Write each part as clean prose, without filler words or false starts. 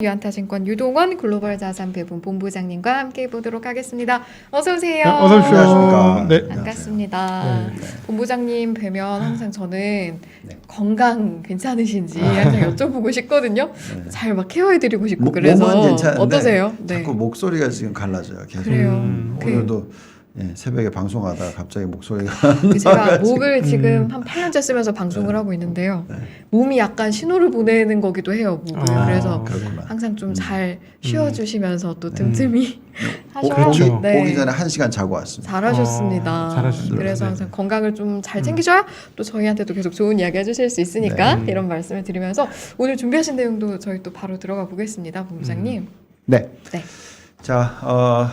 유한타증권 유동원 글로벌 자산 배분 본부장님과 함께 보도록 하겠습니다. 어서 오세요. 네, 어서 오십시오. 안녕하십니까. 네. 반갑습니다. 네. 본부장님 뵈면 항상 저는 네. 건강 괜찮으신지 항상 여쭤보고 싶거든요. 네. 잘 막 케어해드리고 싶고 그래서 몸은 괜찮은데 어떠세요? 네. 자꾸 목소리가 지금 갈라져요. 계속. 그래요. 오늘도 새벽에 방송하다가 갑자기 목소리가 제가 나와가지고. 목을 지금 한 8년째 쓰면서 방송을 하고 있는데요. 네. 몸이 약간 신호를 보내는 거기도 해요. 목을. 그래서 그렇구나. 항상 좀 잘 쉬어주시면서 또 틈틈이 하셔야 그렇죠. 오기 전에 1시간 자고 왔습니다. 잘하셨습니다. 잘하셨습니다. 그래서 네. 항상 건강을 좀 잘 챙기셔야 또 저희한테도 계속 좋은 이야기 해주실 수 있으니까 네. 이런 말씀을 드리면서 오늘 준비하신 내용도 저희 또 바로 들어가 보겠습니다. 본부장님. 네. 네. 자,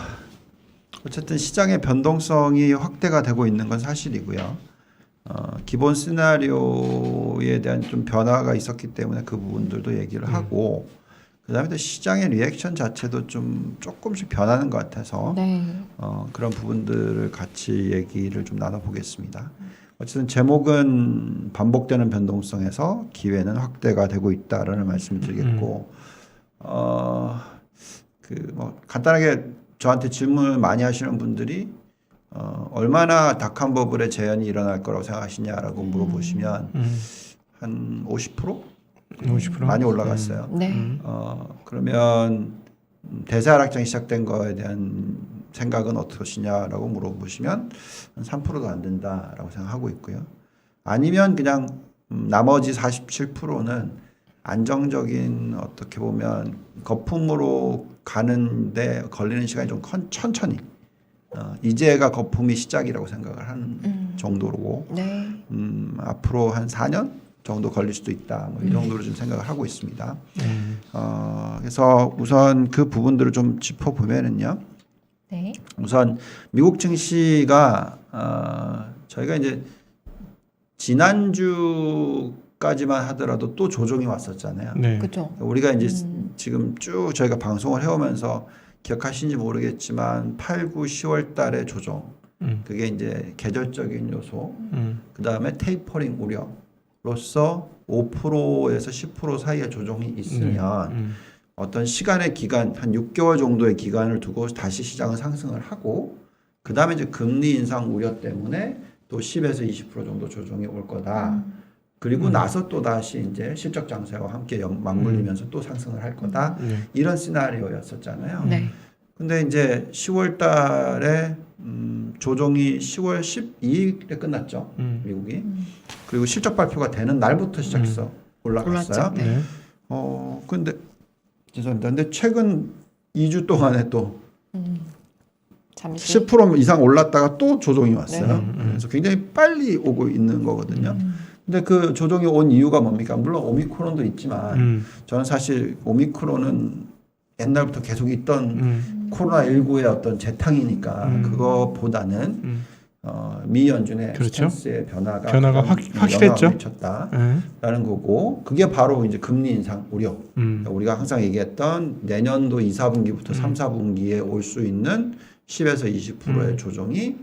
어쨌든 시장의 변동성이 확대가 되고 있는 건 사실이고요. 기본 시나리오에 대한 좀 변화가 있었기 때문에 그 부분들도 얘기를 하고 그다음에 또 시장의 리액션 자체도 좀 조금씩 변하는 것 같아서 네. 그런 부분들을 같이 얘기를 좀 나눠보겠습니다. 어쨌든 제목은 반복되는 변동성에서 기회는 확대가 되고 있다라는 말씀을 드리겠고, 뭐 간단하게 저한테 질문을 많이 하시는 분들이 얼마나 닥한 버블의 재현이 일어날 거라고 생각하시냐라고 물어보시면 한 50%? 50%? 많이 올라갔어요. 네. 그러면 대세 하락장이 시작된 거에 대한 생각은 어떠시냐라고 물어보시면 한 3%도 안 된다라고 생각하고 있고요. 아니면 그냥 나머지 47%는 안정적인 어떻게 보면 거품으로 가는데 걸리는 시간이 좀 천천히 이제가 거품이 시작이라고 생각을 하는 정도로 네. 앞으로 한 4년 정도 걸릴 수도 있다. 뭐 이 정도로 좀 생각을 하고 있습니다. 그래서 우선 그 부분들을 좀 짚어보면은요. 네. 우선 미국 증시가 저희가 이제 지난주까지만 하더라도 또 조정이 왔었잖아요. 네. 그렇죠. 우리가 이제 지금 쭉 저희가 방송을 해오면서 기억하시는지 모르겠지만 8, 9, 10월 달에 조정 그게 이제 계절적인 요소 그 다음에 테이퍼링 우려로서 5%에서 10% 사이의 조정이 있으면 어떤 시간의 기간 한 6개월 정도의 기간을 두고 다시 시장은 상승을 하고 그 다음에 이제 금리 인상 우려 때문에 또 10에서 20% 정도 조정이 올 거다. 그리고 나서 또 다시 이제 실적 장세와 함께 맞물리면서 또 상승을 할 거다. 이런 시나리오였었잖아요. 네. 근데 이제 10월 달에 조정이 10월 12일에 끝났죠. 미국이. 그리고 실적 발표가 되는 날부터 시작해서 올라갔어요. 올랐죠. 네. 근데 죄송합니다. 근데 최근 2주 동안에 또 잠시 10% 이상 올랐다가 또 조정이 왔어요. 네. 그래서 굉장히 빨리 오고 있는 거거든요. 근데 그 조정이 온 이유가 뭡니까? 물론 오미크론도 있지만 저는 사실 오미크론은 옛날부터 계속 있던 코로나19의 어떤 재탕이니까 그거보다는 미 연준의 그렇죠. 스탠스의 변화가 확실했죠. 미쳤다라는 거고 그게 바로 이제 금리 인상 우려. 그러니까 우리가 항상 얘기했던 내년도 2, 4분기부터 3, 4분기에 올 수 있는 10에서 20%의 조정이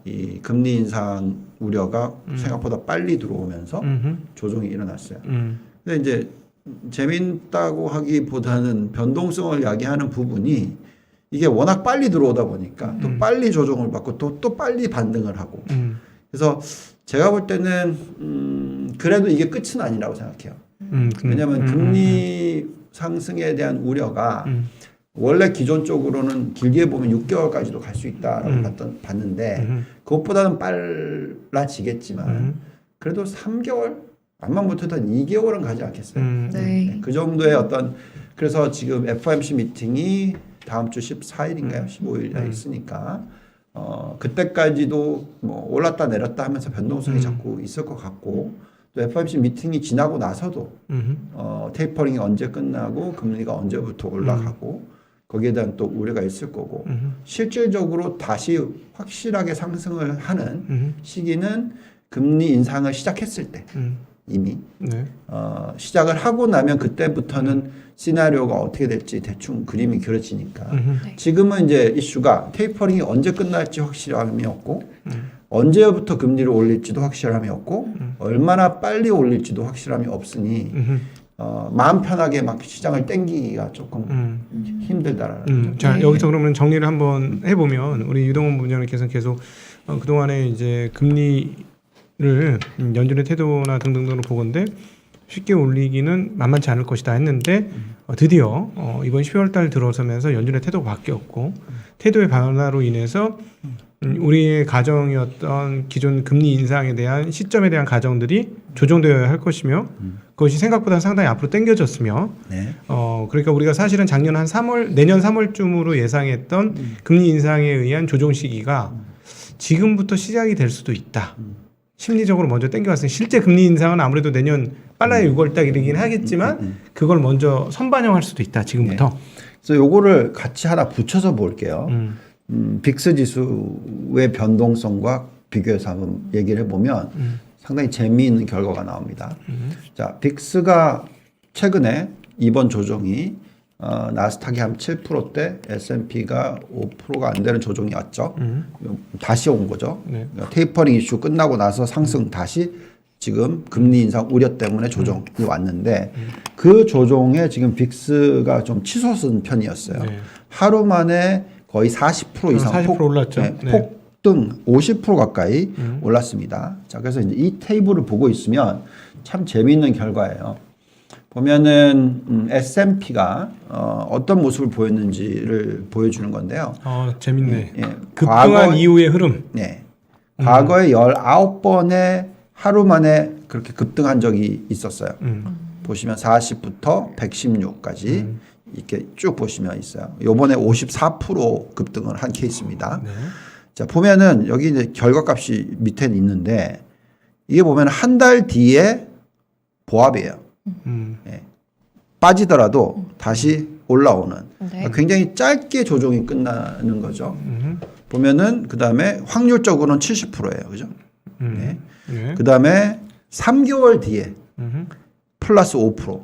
이 금리 인상 우려가 생각보다 빨리 들어오면서 조정이 일어났어요. 근데 이제 재밌다고 하기보다는 변동성을 야기하는 부분이 이게 워낙 빨리 들어오다 보니까 또 빨리 조정을 받고 또 빨리 반등을 하고 그래서 제가 볼 때는 그래도 이게 끝은 아니라고 생각해요. 왜냐하면 금리 상승에 대한 우려가 원래 기존적으로는 길게 보면 6개월까지도 갈 수 있다라고 봤는데 그것보다는 빨라지겠지만 그래도 3개월 암만 못해도 한 2개월은 가지 않겠어요. 네. 그 정도의 어떤 그래서 지금 FOMC 미팅이 다음 주 14일인가요? 15일에 있으니까 그때까지도 뭐 올랐다 내렸다 하면서 변동성이 자꾸 있을 것 같고 또 FOMC 미팅이 지나고 나서도 테이퍼링이 언제 끝나고 금리가 언제부터 올라가고 거기에 대한 또 우려가 있을 거고 실질적으로 다시 확실하게 상승을 하는 시기는 금리 인상을 시작했을 때 이미 시작을 하고 나면 그때부터는 시나리오가 어떻게 될지 대충 그림이 그려지니까 지금은 이제 이슈가 테이퍼링이 언제 끝날지 확실함이 없고 언제부터 금리를 올릴지도 확실함이 없고 얼마나 빨리 올릴지도 확실함이 없으니 마음 편하게 막 시장을 땡기기가 조금 힘들다라는 거죠. 자, 여기서 그러면 정리를 한번 해보면 우리 유동훈 부장님께서 계속 그동안에 이제 금리를 연준의 태도나 등등등으로 보건데 쉽게 올리기는 만만치 않을 것이다 했는데 드디어 이번 12월 달 들어서면서 연준의 태도가 바뀌었고 태도의 변화로 인해서 우리의 가정이었던 기존 금리 인상에 대한 시점에 대한 가정들이 조정되어야 할 것이며 그것이 생각보다 상당히 앞으로 당겨졌으며 네. 그러니까 우리가 사실은 작년 한 3월 내년 3월쯤으로 예상했던 금리 인상에 의한 조정 시기가 지금부터 시작이 될 수도 있다. 심리적으로 먼저 당겨왔으니 실제 금리 인상은 아무래도 내년 빨라야 6월 달이긴 하겠지만 그걸 먼저 선반영할 수도 있다. 지금부터. 네. 그래서 요거를 같이 하나 붙여서 볼게요. 빅스 지수의 변동성과 비교해서 한번 얘기를 해보면 상당히 재미있는 결과가 나옵니다. 자, 빅스가 최근에 이번 조정이 나스닥이 한 7%대, S&P가 5%가 안 되는 조정이었죠. 다시 온 거죠. 네. 테이퍼링 이슈 끝나고 나서 상승 다시 지금 금리 인상 우려 때문에 조정이 왔는데 그 조정에 지금 빅스가 좀 치솟은 편이었어요. 네. 하루 만에 거의 40% 이상 40% 올랐죠. 네, 네. 폭등 50% 가까이 올랐습니다. 자, 그래서 이제 이 테이블을 보고 있으면 참 재미있는 결과예요. 보면은 S&P가 어떤 모습을 보였는지를 보여주는 건데요. 재밌네. 예, 급등한 이후의 흐름. 네. 과거에 19번의 하루 만에 그렇게 급등한 적이 있었어요. 보시면 40부터 116까지 이렇게 쭉 보시면 있어요. 요번에 54% 급등을 한 케이스입니다. 네. 자, 보면은 여기 이제 결과값이 밑에 있는데 이게 보면 한 달 뒤에 보합이에요. 예. 빠지더라도 다시 올라오는 네. 굉장히 짧게 조정이 끝나는 거죠. 보면은 그 다음에 확률적으로는 70%예요, 그죠? 네. 네. 그 다음에 3개월 뒤에 플러스 5%.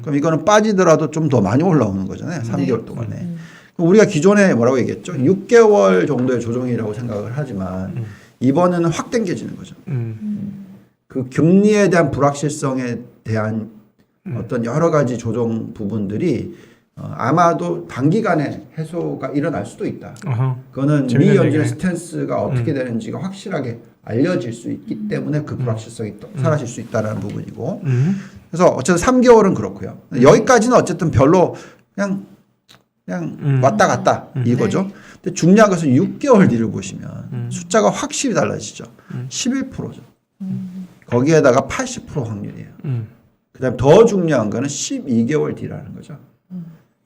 그럼 이거는 빠지더라도 좀 더 많이 올라오는 거잖아요. 3개월 동안에. 그럼 우리가 기존에 뭐라고 얘기했죠? 6개월 정도의 조정이라고 생각을 하지만 이번에는 확 당겨지는 거죠. 그 금리에 대한 불확실성에 대한 어떤 여러 가지 조정 부분들이 아마도 단기간에 해소가 일어날 수도 있다. 그거는 미 재밌는 연준의 얘기네. 스탠스가 어떻게 되는지가 확실하게 알려질 수 있기 때문에 그 불확실성이 또 사라질 수 있다는 부분이고. 그래서 어쨌든 3개월은 그렇고요. 여기까지는 어쨌든 별로 그냥 왔다 갔다 이거죠. 근데 중요한 것은 6개월 뒤를 보시면 숫자가 확실히 달라지죠. 11%죠. 거기에다가 80% 확률이에요. 그다음 더 중요한 거는 12개월 뒤라는 거죠.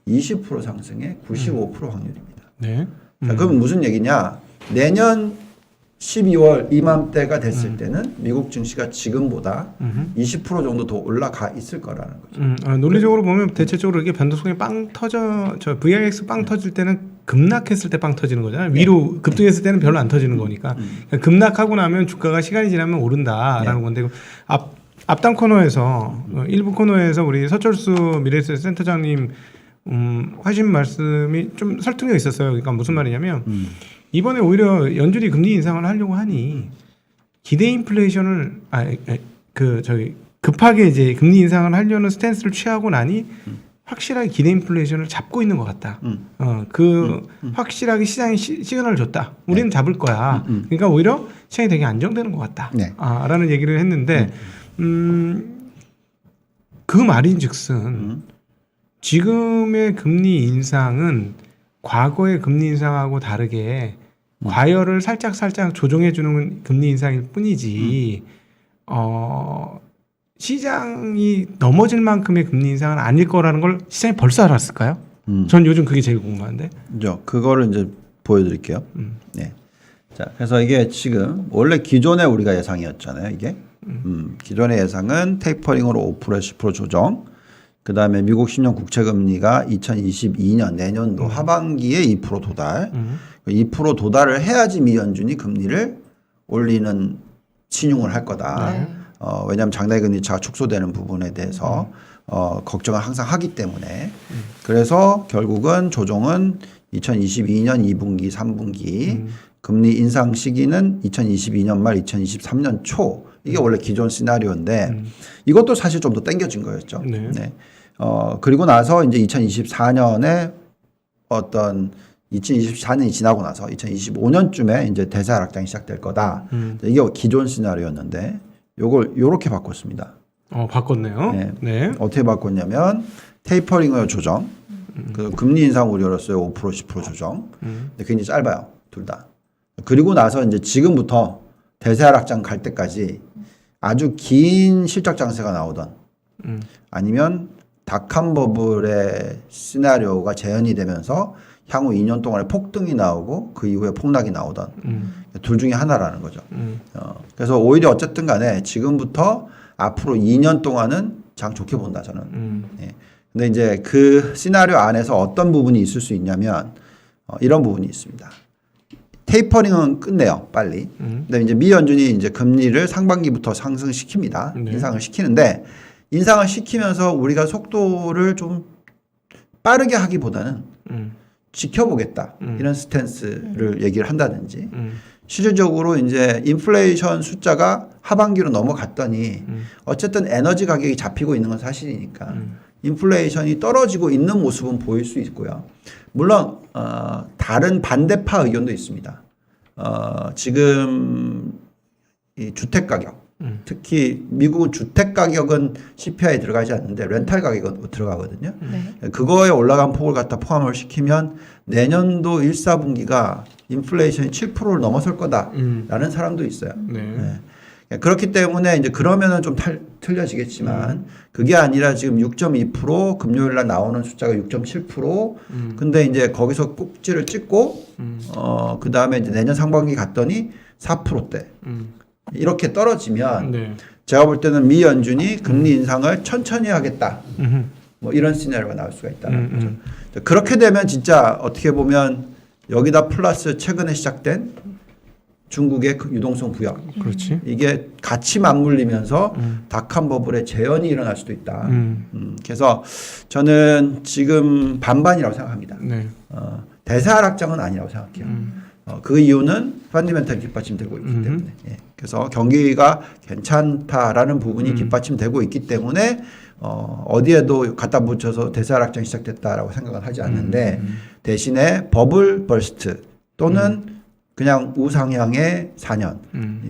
20% 상승에 95% 확률입니다. 네. 자, 그럼 무슨 얘기냐? 내년 12월 이맘때가 됐을 때는 미국 증시가 지금보다 20% 정도 더 올라가 있을 거라는 거죠. 논리적으로 보면 대체적으로 이게 변동성이 빵 터져, 저 VIX 빵 터질 때는 급락했을 때 빵 터지는 거잖아요. 위로 급등했을 때는 별로 안 터지는 거니까. 그러니까 급락하고 나면 주가가 시간이 지나면 오른다라는 건데 앞단 코너에서 일부 코너에서 우리 서철수 미래에셋 센터장님 하신 말씀이 좀 설득력 있었어요. 그러니까 무슨 말이냐면 이번에 오히려 연준이 금리 인상을 하려고 하니 기대 인플레이션을 급하게 이제 금리 인상을 하려는 스탠스를 취하고 나니 확실하게 기대 인플레이션을 잡고 있는 것 같다. 확실하게 시장이 시그널을 줬다. 우리는 잡을 거야. 그러니까 오히려 시장이 되게 안정되는 것 같다. 네. 라는 얘기를 했는데 그 말인즉슨 지금의 금리 인상은 과거의 금리 인상하고 다르게 과열을 살짝 조정해주는 금리 인상일 뿐이지 시장이 넘어질 만큼의 금리 인상은 아닐 거라는 걸 시장이 벌써 알았을까요? 전 요즘 그게 제일 궁금한데. 그거를 이제 보여드릴게요. 네. 자, 그래서 이게 지금 원래 기존에 우리가 예상이었잖아요. 이게 기존의 예상은 테이퍼링으로 5%에서 10% 조정. 그 다음에 미국 10년 국채 금리가 2022년 내년도 하반기에 2% 도달. 2% 도달을 해야지 미 연준이 금리를 올리는 신용을 할 거다. 네. 왜냐하면 장내 금리 차가 축소되는 부분에 대해서 걱정을 항상 하기 때문에 그래서 결국은 조정은 2022년 2분기, 3분기 금리 인상 시기는 2022년 말 2023년 초 이게 원래 기존 시나리오인데 이것도 사실 좀 더 땡겨진 거였죠. 네. 네. 그리고 나서 이제 2024년에 어떤 2024년이 지나고 나서 2025년쯤에 이제 대세 하락장이 시작될 거다. 이게 기존 시나리오였는데 요걸 요렇게 바꿨습니다. 바꿨네요. 네. 네. 어떻게 바꿨냐면 테이퍼링의 조정, 그 금리 인상 우려로서의 5% 10% 조정. 근데 굉장히 짧아요, 둘 다. 그리고 나서 이제 지금부터 대세 하락장 갈 때까지 아주 긴 실적 장세가 나오던 아니면 닷컴 버블의 시나리오가 재현이 되면서 향후 2년 동안에 폭등이 나오고 그 이후에 폭락이 나오던 둘 중에 하나라는 거죠. 그래서 오히려 어쨌든 간에 지금부터 앞으로 2년 동안은 장 좋게 본다 저는. 예. 근데 이제 그 시나리오 안에서 어떤 부분이 있을 수 있냐면 이런 부분이 있습니다. 테이퍼링은 끝내요, 빨리. 근데 이제 미 연준이 이제 금리를 상반기부터 상승시킵니다. 네. 인상을 시키는데 인상을 시키면서 우리가 속도를 좀 빠르게 하기보다는 지켜보겠다 이런 스탠스를 얘기를 한다든지 실질적으로 이제 인플레이션 숫자가 하반기로 넘어갔더니 어쨌든 에너지 가격이 잡히고 있는 건 사실이니까 인플레이션이 떨어지고 있는 모습은 보일 수 있고요. 물론 다른 반대파 의견도 있습니다. 지금 이 주택 가격 특히 미국은 주택 가격은 CPI에 들어가지 않는데 렌탈 가격은 들어가거든요. 네. 그거에 올라간 폭을 갖다 포함을 시키면 내년도 1사분기가 인플레이션이 7%를 넘어설 거다라는 사람도 있어요. 네. 네. 그렇기 때문에 이제 그러면은 좀 틀려지겠지만 그게 아니라 지금 6.2% 금요일 날 나오는 숫자가 6.7% 근데 이제 거기서 꼭지를 찍고 그 다음에 이제 내년 상반기 갔더니 4%대 이렇게 떨어지면 네. 제가 볼 때는 미 연준이 금리 인상을 천천히 하겠다. 뭐 이런 시나리오가 나올 수가 있다는 거죠. 그렇게 되면 진짜 어떻게 보면 여기다 플러스 최근에 시작된 중국의 그 유동성 부역. 그렇지. 이게 같이 맞물리면서 닷컴 버블의 재현이 일어날 수도 있다. 그래서 저는 지금 반반이라고 생각합니다. 네. 대세 하락장은 아니라고 생각해요. 그 이유는 펀디멘탈 뒷받침되고 있기 때문에. 예. 그래서 경기가 괜찮다라는 부분이 뒷받침되고 있기 때문에 어디에도 갖다 붙여서 대세 하락장이 시작됐다라고 생각은 하지 않는데 대신에 버블 버스트 또는 그냥 우상향의 4년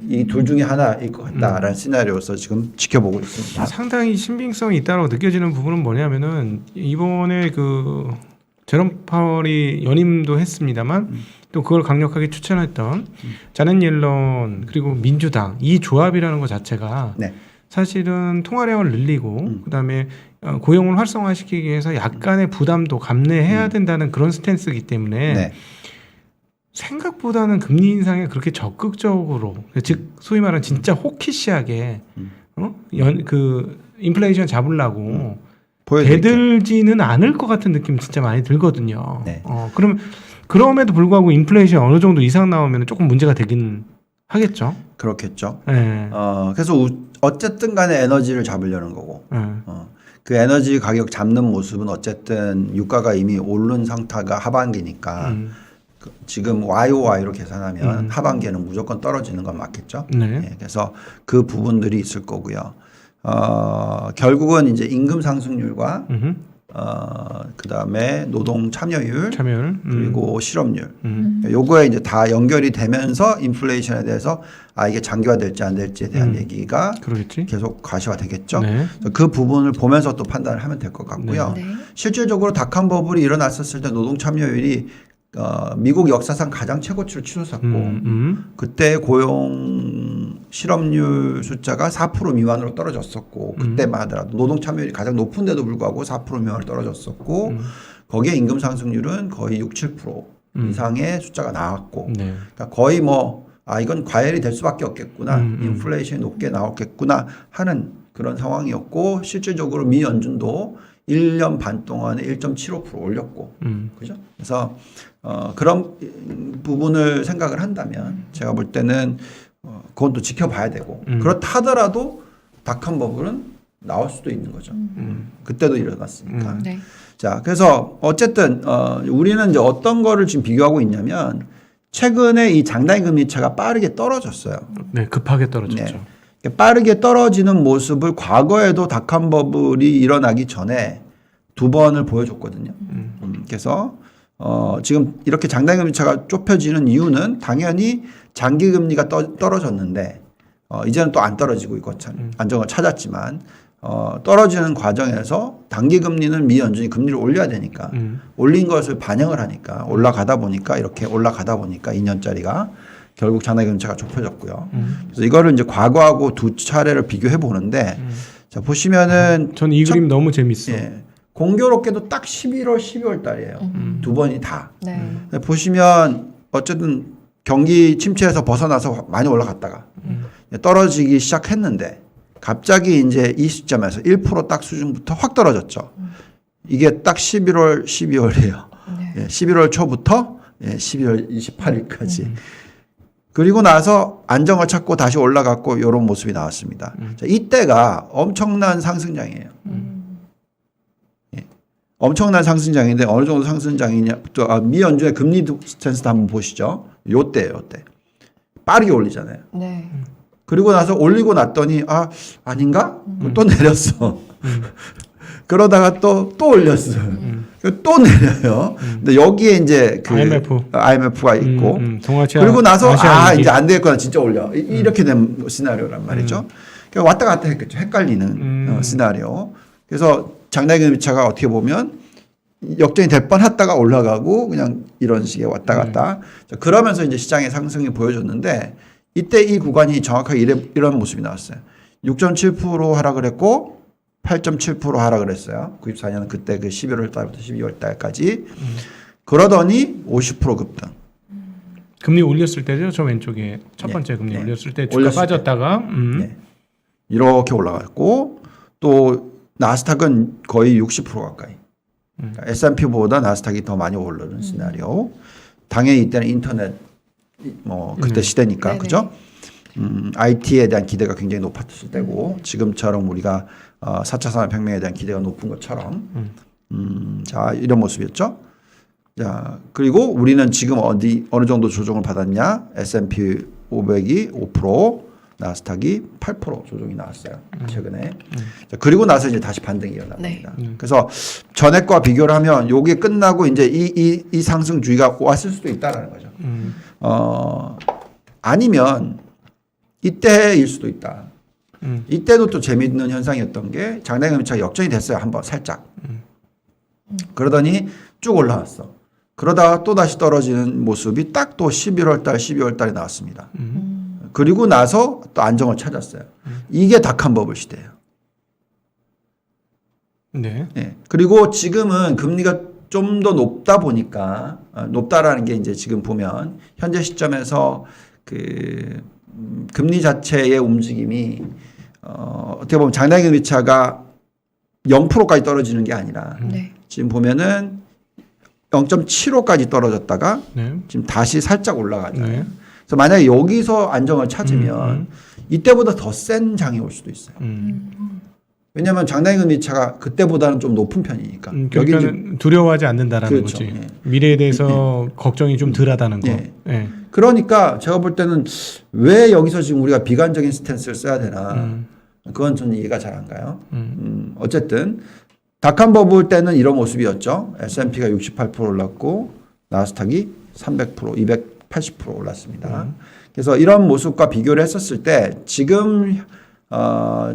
이 둘 중에 하나일 것 같다라는 시나리오에서 지금 지켜보고 있습니다. 상당히 신빙성이 있다고 느껴지는 부분은 뭐냐면은 이번에 그 제롬 파월이 연임도 했습니다만 또 그걸 강력하게 추천했던 자넷 옐런 그리고 민주당 이 조합이라는 것 자체가 네. 사실은 통화량을 늘리고 그다음에 고용을 활성화시키기 위해서 약간의 부담도 감내해야 된다는 그런 스탠스이기 때문에 네. 생각보다는 금리 인상에 그렇게 적극적으로 즉 소위 말하는 진짜 호키시하게 그 인플레이션 잡으려고 대들지는 않을 것 같은 느낌 진짜 많이 들거든요. 네. 그럼 그럼에도 불구하고 인플레이션 어느 정도 이상 나오면 조금 문제가 되긴 하겠죠. 그렇겠죠. 네. 그래서 어쨌든 간에 에너지를 잡으려는 거고 그 에너지 가격 잡는 모습은 어쨌든 유가가 이미 오른 상태가 하반기니까 지금 YOY로 계산하면 하반기에는 무조건 떨어지는 건 맞겠죠. 네. 예, 그래서 그 부분들이 있을 거고요. 결국은 이제 임금 상승률과 그 다음에 노동 참여율 그리고 실업률 요거에 이제 다 연결이 되면서 인플레이션에 대해서 이게 장기화될지 안 될지에 대한 얘기가 그러겠지? 계속 가시화되겠죠. 네. 그 부분을 보면서 또 판단을 하면 될 것 같고요. 네. 실질적으로 닷컴 버블이 일어났었을 때 노동 참여율이 미국 역사상 가장 최고치를 치솟았고 그때 고용 실업률 숫자가 4% 미만으로 떨어졌었고 그때만 하더라도 노동 참여율이 가장 높은데도 불구하고 4% 미만으로 떨어졌었고 거기에 임금 상승률은 거의 6, 7% 이상의 숫자가 나왔고 네. 그러니까 거의 뭐 이건 과열이 될 수밖에 없겠구나 인플레이션이 높게 나왔겠구나 하는 그런 상황이었고 실질적으로 미 연준도 1년 반 동안에 1.75% 올렸고 그죠? 그래서 그런 부분을 생각을 한다면 제가 볼 때는 그건 또 지켜봐야 되고 그렇다 하더라도 닷컴 버블은 나올 수도 있는 거죠. 그때도 일어났으니까. 네. 자, 그래서 어쨌든 우리는 이제 어떤 거를 지금 비교하고 있냐면 최근에 이 장단기 금리 차가 빠르게 떨어졌어요. 네, 급하게 떨어졌죠. 네. 빠르게 떨어지는 모습을 과거에도 닷컴버블이 일어나기 전에 두 번을 보여줬거든요. 그래서 지금 이렇게 장단금리차가 좁혀지는 이유는 당연히 장기금리가 떨어졌는데 이제는 또 안 떨어지고 있고 안정을 찾았지만 떨어지는 과정에서 단기금리는 미 연준이 금리를 올려야 되니까 올린 것을 반영을 하니까 올라가다 보니까 이렇게 올라가다 보니까 2년짜리가 결국 장단금리차가 좁혀졌고요. 그래서 이거를 이제 과거하고 두 차례를 비교해 보는데 자 보시면은 전 이 그림 너무 재밌어. 예, 공교롭게도 딱 11월, 12월 달이에요. 두 번이 다. 네. 보시면 어쨌든 경기 침체에서 벗어나서 많이 올라갔다가 떨어지기 시작했는데 갑자기 이제 이 시점에서 1% 딱 수준부터 확 떨어졌죠. 이게 딱 11월, 12월이에요. 네. 예, 11월 초부터 12월 28일까지. 그리고 나서 안정을 찾고 다시 올라갔고 이런 모습이 나왔습니다. 자, 이때가 엄청난 상승장이에요. 예. 엄청난 상승장인데 어느 정도 상승장이냐. 미 연준의 금리 스탠스도 한번 보시죠. 요때예요. 요때. 빠르게 올리잖아요. 네. 그리고 나서 올리고 났더니 아닌가? 또 내렸어. 그러다가 또 올렸어. 또 내려요. 근데 여기에 이제 그 IMF가 있고 그리고 나서 이제 안 되겠구나 진짜 올려. 이렇게 된 시나리오란 말이죠. 그러니까 왔다 갔다 했겠죠. 헷갈리는 시나리오. 그래서 장단기금리차가 어떻게 보면 역전이 될 뻔했다가 올라가고 그냥 이런 식의 왔다 갔다. 그러면서 이제 시장의 상승이 보여줬는데 이때 이 구간이 정확하게 이런 모습이 나왔어요. 6.7% 하락을 했고 8.7% 하락을 했어요. 94년은 그때 그 11월 달부터 12월 달까지. 그러더니 50% 급등. 금리 올렸을 때죠. 저 왼쪽에 첫 번째 금리 올렸을 때 주가 빠졌다가 이렇게 올라갔고 또 나스닥은 거의 60% 가까이. 그러니까 S&P보다 나스닥이 더 많이 오르는 시나리오. 당연히 이때는 인터넷 그때 시대니까 그죠? IT에 대한 기대가 굉장히 높았을 때고 지금처럼 우리가 4차 산업혁명에 대한 기대가 높은 것처럼 자 이런 모습이었죠. 자 그리고 우리는 지금 어느 정도 조정을 받았냐? S&P 500이 5%, 나스닥이 8% 조정이 나왔어요. 최근에. 자, 그리고 나서 이제 다시 반등이 일어납니다. 네. 그래서 전액과 비교를 하면 요게 끝나고 이제 이 상승주의가 왔을 수도 있다라는 거죠. 아니면 이때일 수도 있다. 이때도 또 재미있는 현상이었던 게 장단기금리차가 역전이 됐어요. 한번 살짝. 그러더니 쭉 올라왔어. 그러다가 또 다시 떨어지는 모습이 딱 또 11월 달, 12월 달에 나왔습니다. 그리고 나서 또 안정을 찾았어요. 이게 닷컴버블 시대예요. 네. 네. 그리고 지금은 금리가 좀 더 높다 보니까 높다라는 게 이제 지금 보면 현재 시점에서 그 금리 자체의 움직임이 어떻게 보면 장단기금리차가 0%까지 떨어지는 게 아니라 지금 보면은 0.75까지 떨어졌다가 지금 다시 살짝 올라가잖아요. 그래서 만약에 여기서 안정을 찾으면 이때보다 더 센 장이 올 수도 있어요. 왜냐하면 장단기금리차가 그때보다는 좀 높은 편이니까. 그러니까 두려워하지 않는다라는 그렇죠. 거지. 미래에 대해서 걱정이 좀 덜하다는 거. 그러니까 제가 볼 때는 왜 여기서 지금 우리가 비관적인 스탠스를 써야 되나. 그건 저는 이해가 잘 안 가요. 어쨌든 닷컴버블 때는 이런 모습이었죠. S&P가 68% 올랐고 나스닥이 300%, 280% 올랐습니다. 그래서 이런 모습과 비교를 했었을 때 지금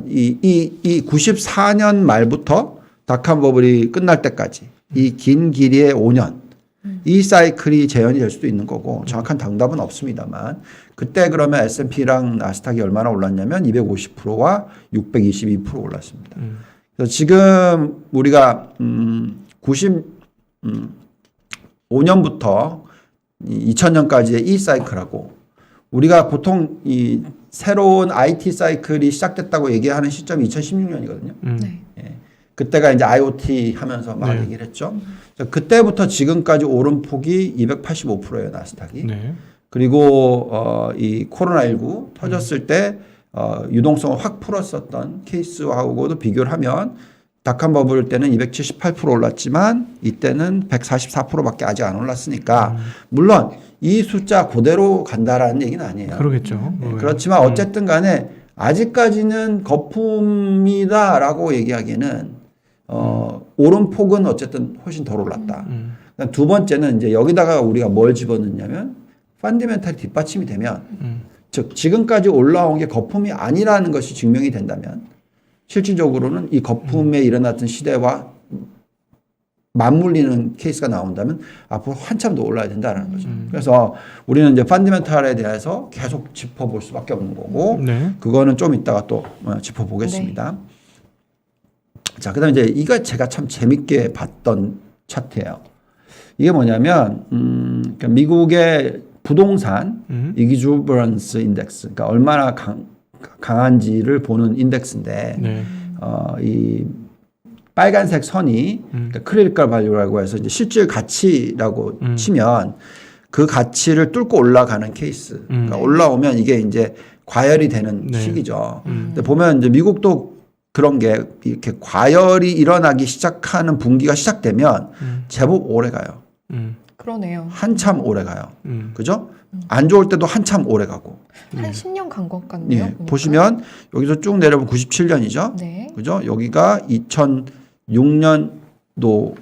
이 94년 말부터 닷컴버블이 끝날 때까지 이 긴 길이의 5년 이 사이클이 재현이 될 수도 있는 거고 정확한 정답은 없습니다만 그때 그러면 S&P랑 나스닥이 얼마나 올랐냐면 250%와 622% 올랐습니다. 그래서 지금 우리가 95년부터 2000년까지의 이 사이클하고 우리가 보통 이 새로운 IT 사이클이 시작됐다고 얘기하는 시점이 2016년이거든요. 그때가 이제 IoT 하면서 막 얘기를 했죠. 그때부터 지금까지 오른 폭이 285%예요, 나스닥이. 그리고 이 코로나19 터졌을 때 유동성을 확 풀었었던 케이스하고도 비교를 하면 닷컴버블 때는 278% 올랐지만 이때는 144%밖에 아직 안 올랐으니까 물론 이 숫자 그대로 간다라는 얘기는 아니에요. 그러겠죠. 그렇지만 어쨌든 간에 아직까지는 거품이다라고 얘기하기에는 오름폭은 어쨌든 훨씬 덜 올랐다. 그다음 두 번째는 이제 여기다가 우리가 뭘 집어넣냐면 펀더멘탈이 뒷받침이 되면 즉 지금까지 올라온 게 거품이 아니라는 것이 증명이 된다면 실질적으로는 이 거품에 일어났던 시대와 맞물리는 케이스가 나온다면 앞으로 한참 더 올라야 된다는 거죠. 그래서 우리는 이제 펀더멘탈에 대해서 계속 짚어볼 수밖에 없는 거고 네. 그거는 좀 이따가 또 짚어보겠습니다. 자, 그다음에 이제 이거 제가 참 재밌게 봤던 차트예요. 이게 뭐냐면 그러니까 미국의 부동산 exuberance 인덱스, 그러니까 얼마나 강한지를 보는 인덱스인데 네. 이 빨간색 선이 그러니까 크리티컬 밸류라고 해서 이제 실질 가치라고 치면 그 가치를 뚫고 올라가는 케이스. 그러니까 올라오면 이게 이제 과열이 되는 네. 시기죠. 근데 보면 이제 미국도 그런 게 이렇게 과열이 일어나기 시작하는 분기가 시작되면 제법 오래 가요. 그러네요. 한참 오래 가요. 그죠? 안 좋을 때도 한참 오래 가고. 한 10년 간 것 같네요. 예, 보니까. 보시면 여기서 쭉 내려보면 97년이죠. 네. 그죠? 여기가 2006년도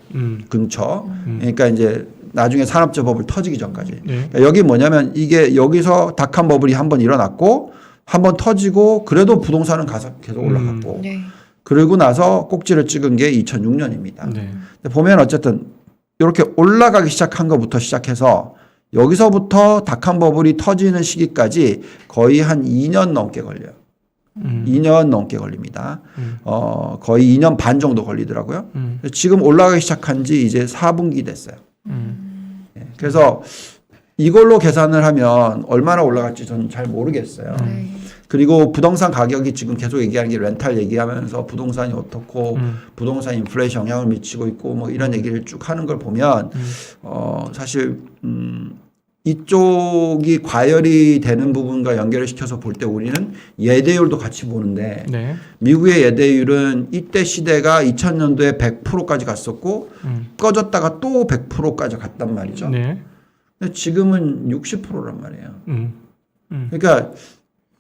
근처. 그러니까 이제 나중에 산업적 버블 터지기 전까지. 네. 그러니까 여기 뭐냐면 이게 여기서 닷컴 버블이 한번 일어났고 한번 터지고 그래도 부동산은 계속 올라갔고 네. 그러고 나서 꼭지를 찍은 게 2006년입니다. 네. 보면 어쨌든 이렇게 올라가기 시작한 것부터 시작해서 여기서부터 닷컴 버블이 터지는 시기까지 거의 한 2년 넘게 걸려요. 2년 넘게 걸립니다. 거의 2년 반 정도 걸리더라고요. 지금 올라가기 시작한 지 이제 4분기 됐어요. 예, 그래서 이걸로 계산을 하면 얼마나 올라갈지 저는 잘 모르겠어요. 네. 그리고 부동산 가격이 지금 계속 얘기하는 게 렌탈 얘기하면서 부동산이 어떻고 부동산 인플레이션 영향을 미치고 있고 뭐 이런 얘기를 쭉 하는 걸 보면 사실 이쪽이 과열이 되는 부분과 연결을 시켜서 볼 때 우리는 예대율도 같이 보는데 네. 미국의 예대율은 이때 시대가 2000년도에 100%까지 갔었고 꺼졌다가 또 100%까지 갔단 말이죠. 네. 근데 지금은 60%란 말이에요. 그러니까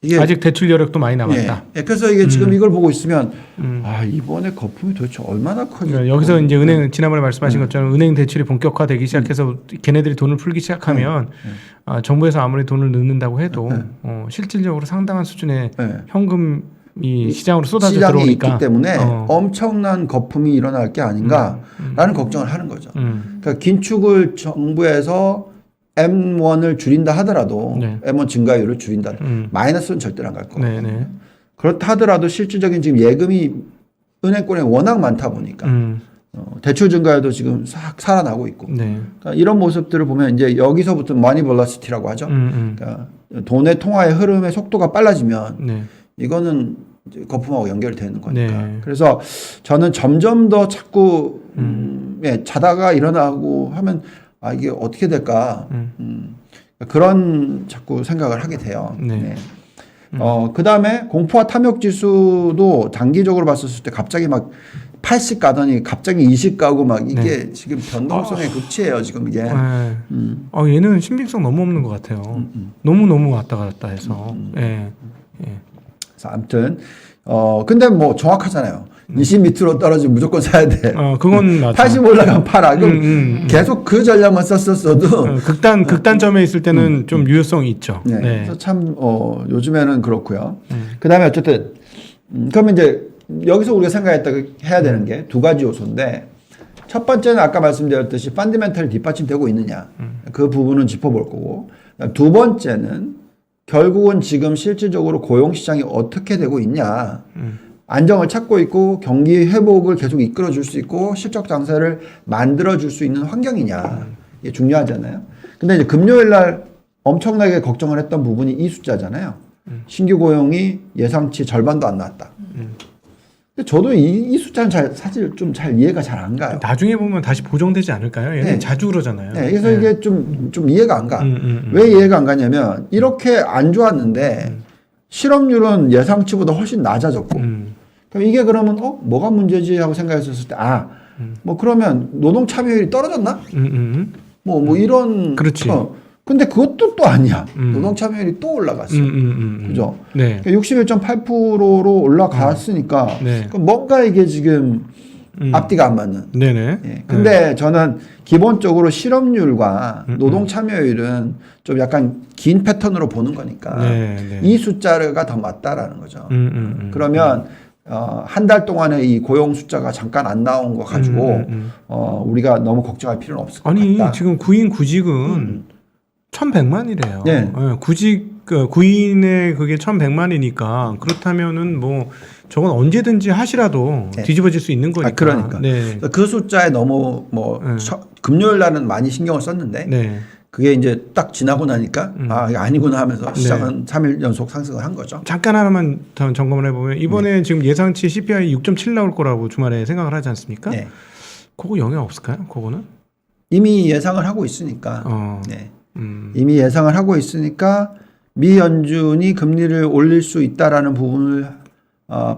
이게 아직 대출 여력도 많이 남았다. 예, 그래서 이게 지금 이걸 보고 있으면 아 이번에 거품이 도대체 얼마나 커지? 그러니까 여기서 이제 은행 지난번에 말씀하신 것처럼 은행 대출이 본격화되기 시작해서 걔네들이 돈을 풀기 시작하면 정부에서 아무리 돈을 넣는다고 해도 실질적으로 상당한 수준의 현금이 시장으로 쏟아져 시장에 들어오니까 있기 때문에 엄청난 거품이 일어날 게 아닌가라는 걱정을 하는 거죠. 그러니까 긴축을 정부에서 M1을 줄인다 하더라도 네. M1 증가율을 줄인다. 마이너스는 절대로 안 갈 거고. 네, 네. 그렇다 하더라도 실질적인 지금 예금이 은행권에 워낙 많다 보니까 대출 증가율도 지금 싹 살아나고 있고. 네. 그러니까 이런 모습들을 보면 이제 여기서부터 머니 velocity라고 하죠. 그러니까 돈의 통화의 흐름의 속도가 빨라지면 네. 이거는 이제 거품하고 연결이 되는 거니까. 네. 그래서 저는 점점 더 자꾸 자다가 일어나고 하면 아 이게 어떻게 될까 그런 자꾸 생각을 하게 돼요. 네. 네. 그다음에 공포와 탐욕 지수도 단기적으로 봤었을 때 갑자기 막 80 가더니 갑자기 20 가고 막 이게 지금 변동성의 극치예요 지금 이게. 네. 얘는 신빙성 너무 없는 것 같아요. 너무 왔다 갔다 해서. 예. 예. 그래서 아무튼 근데 뭐 정확하잖아요. 20 밑으로 떨어지면 무조건 사야 돼. 그건 맞아. 80 올라가면 팔아. 그럼 계속 그 전략만 썼었어도 극단점에 있을 때는 좀 유효성이 있죠. 네. 네. 그래서 참 요즘에는 그렇고요. 그다음에 어쨌든 그러면 이제 여기서 우리가 해야 되는 게 두 가지 요소인데 첫 번째는 아까 말씀드렸듯이 펀더멘털이 뒷받침되고 있느냐 그 부분은 짚어볼 거고 두 번째는 결국은 지금 실질적으로 고용 시장이 어떻게 되고 있냐. 안정을 찾고 있고 경기 회복을 계속 이끌어 줄 수 있고 실적 장세를 만들어 줄 수 있는 환경이냐. 이게 중요하잖아요. 근데 이제 금요일 날 엄청나게 걱정을 했던 부분이 이 숫자잖아요. 신규 고용이 예상치 절반도 안 나왔다. 근데 저도 이 숫자는 사실 좀 잘 이해가 잘 안 가요. 나중에 보면 다시 보정되지 않을까요? 얘는 네. 자주 그러잖아요. 네, 그래서 이게 좀 이해가 안 가. 왜 이해가 안 가냐면 이렇게 안 좋았는데 실업률은 예상치보다 훨씬 낮아졌고 그럼 이게 그러면 뭐가 문제지 하고 생각했었을 때 뭐 그러면 노동 참여율이 떨어졌나? 뭐 이런 그렇지. 근데 그것도 또 아니야. 노동 참여율이 또 올라갔어. 그죠? 네. 61.8%로 올라갔으니까 네. 그럼 뭔가 이게 지금 앞뒤가 안 맞는. 네네. 예. 근데 저는 기본적으로 실업률과 노동 참여율은 좀 약간 긴 패턴으로 보는 거니까 네. 이 숫자가 더 맞다라는 거죠. 그러면 한 달 동안에 이 고용 숫자가 잠깐 안 나온 거 가지고 우리가 너무 걱정할 필요는 없을 것 아니 같다. 지금 구인 구직은 1,100만이래요. 네. 구직 구인의 그게 1,100만이니까 그렇다면은 뭐 저건 언제든지 하시라도 네. 뒤집어질 수 있는 거니까. 그러니까 네. 그 숫자에 너무 뭐 금요일 날은 많이 신경을 썼는데 네. 그게 이제 딱 지나고 나니까 아 이게 아니구나 하면서 시장은 3일 연속 상승을 한 거죠. 잠깐 하나만 더 점검을 해보면 이번에 지금 예상치 CPI 6.7 나올 거라고 주말에 생각을 하지 않습니까? 네. 그거 영향 없을까요? 그거는? 이미 예상을 하고 있으니까. 네. 음. 이미 예상을 하고 있으니까 미 연준이 금리를 올릴 수 있다라는 부분을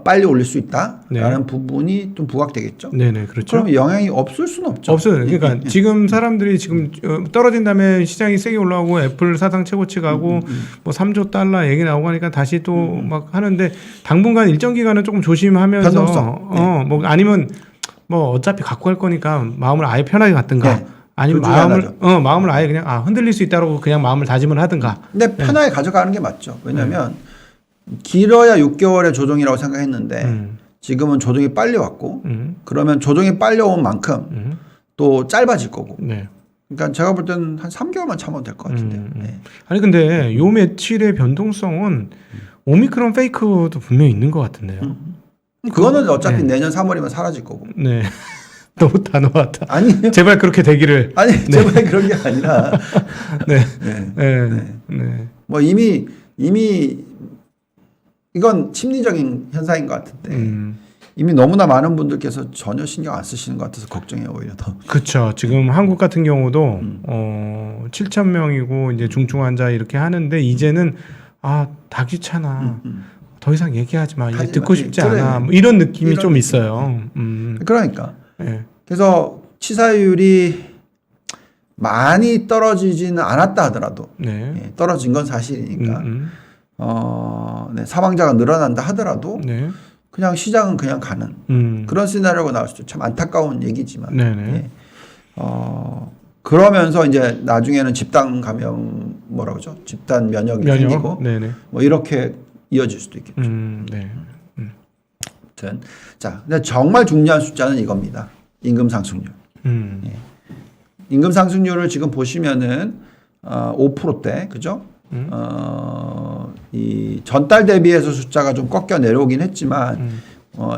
빨리 올릴 수 있다라는 부분이 좀 부각되겠죠. 네네 그렇죠. 그럼 영향이 없을 수는 없죠. 없어요. 그러니까 지금 사람들이 지금 떨어진 다음에 시장이 세게 올라오고 애플 사상 최고치 가고 뭐 3조 달러 얘기 나오고 하니까 다시 또 막 하는데 당분간 일정 기간은 조금 조심하면서 변동성. 뭐 아니면 뭐 어차피 갖고 갈 거니까 마음을 아예 편하게 갖든가. 네. 아니면 둘 중에 마음을 아예 그냥 흔들릴 수 있다라고 그냥 마음을 다짐을 하든가. 근데 편하게 가져가는 게 맞죠. 왜냐하면 길어야 6개월의 조정이라고 생각했는데 지금은 조정이 빨리 왔고 그러면 조정이 빨리 온 만큼 또 짧아질 거고. 네. 그러니까 제가 볼 때는 한 3개월만 참아도 될 것 같은데요. 네. 아니 근데 요 며칠의 변동성은 오미크론 페이크도 분명히 있는 것 같은데요. 그거는 어차피 내년 3월이면 사라질 거고. 네. 너무 단호하다. 아니요. 제발 그렇게 되기를. 아니 제발 그런 게 아니라. 네. 네. 네. 네. 네. 뭐 이미 이건 심리적인 현상인 것 같은데 이미 너무나 많은 분들께서 전혀 신경 안 쓰시는 것 같아서 걱정해요 오히려 더. 그렇죠. 지금 한국 같은 경우도 7천 명이고 이제 중증 환자 이렇게 하는데 이제는 다 귀찮아. 더 이상 얘기하지 마. 이제 듣고 싶지 그래. 않아. 뭐 이런 느낌이 이런 좀 있어요. 그러니까. 네. 그래서 치사율이 많이 떨어지지는 않았다 하더라도 네. 예, 떨어진 건 사실이니까 네, 사망자가 늘어난다 하더라도 네. 그냥 시장은 그냥 가는 그런 시나리오가 나올 수도 참 안타까운 얘기지만 네네. 예. 그러면서 이제 나중에는 집단 감염 뭐라고 그러죠? 집단 면역이 생기고 네네. 뭐 이렇게 이어질 수도 있겠죠. 네. 아무튼 자, 근데 정말 중요한 숫자는 이겁니다. 임금 상승률. 예. 임금 상승률을 지금 보시면은 5%대 그죠? 이 전달 대비해서 숫자가 좀 꺾여 내려오긴 했지만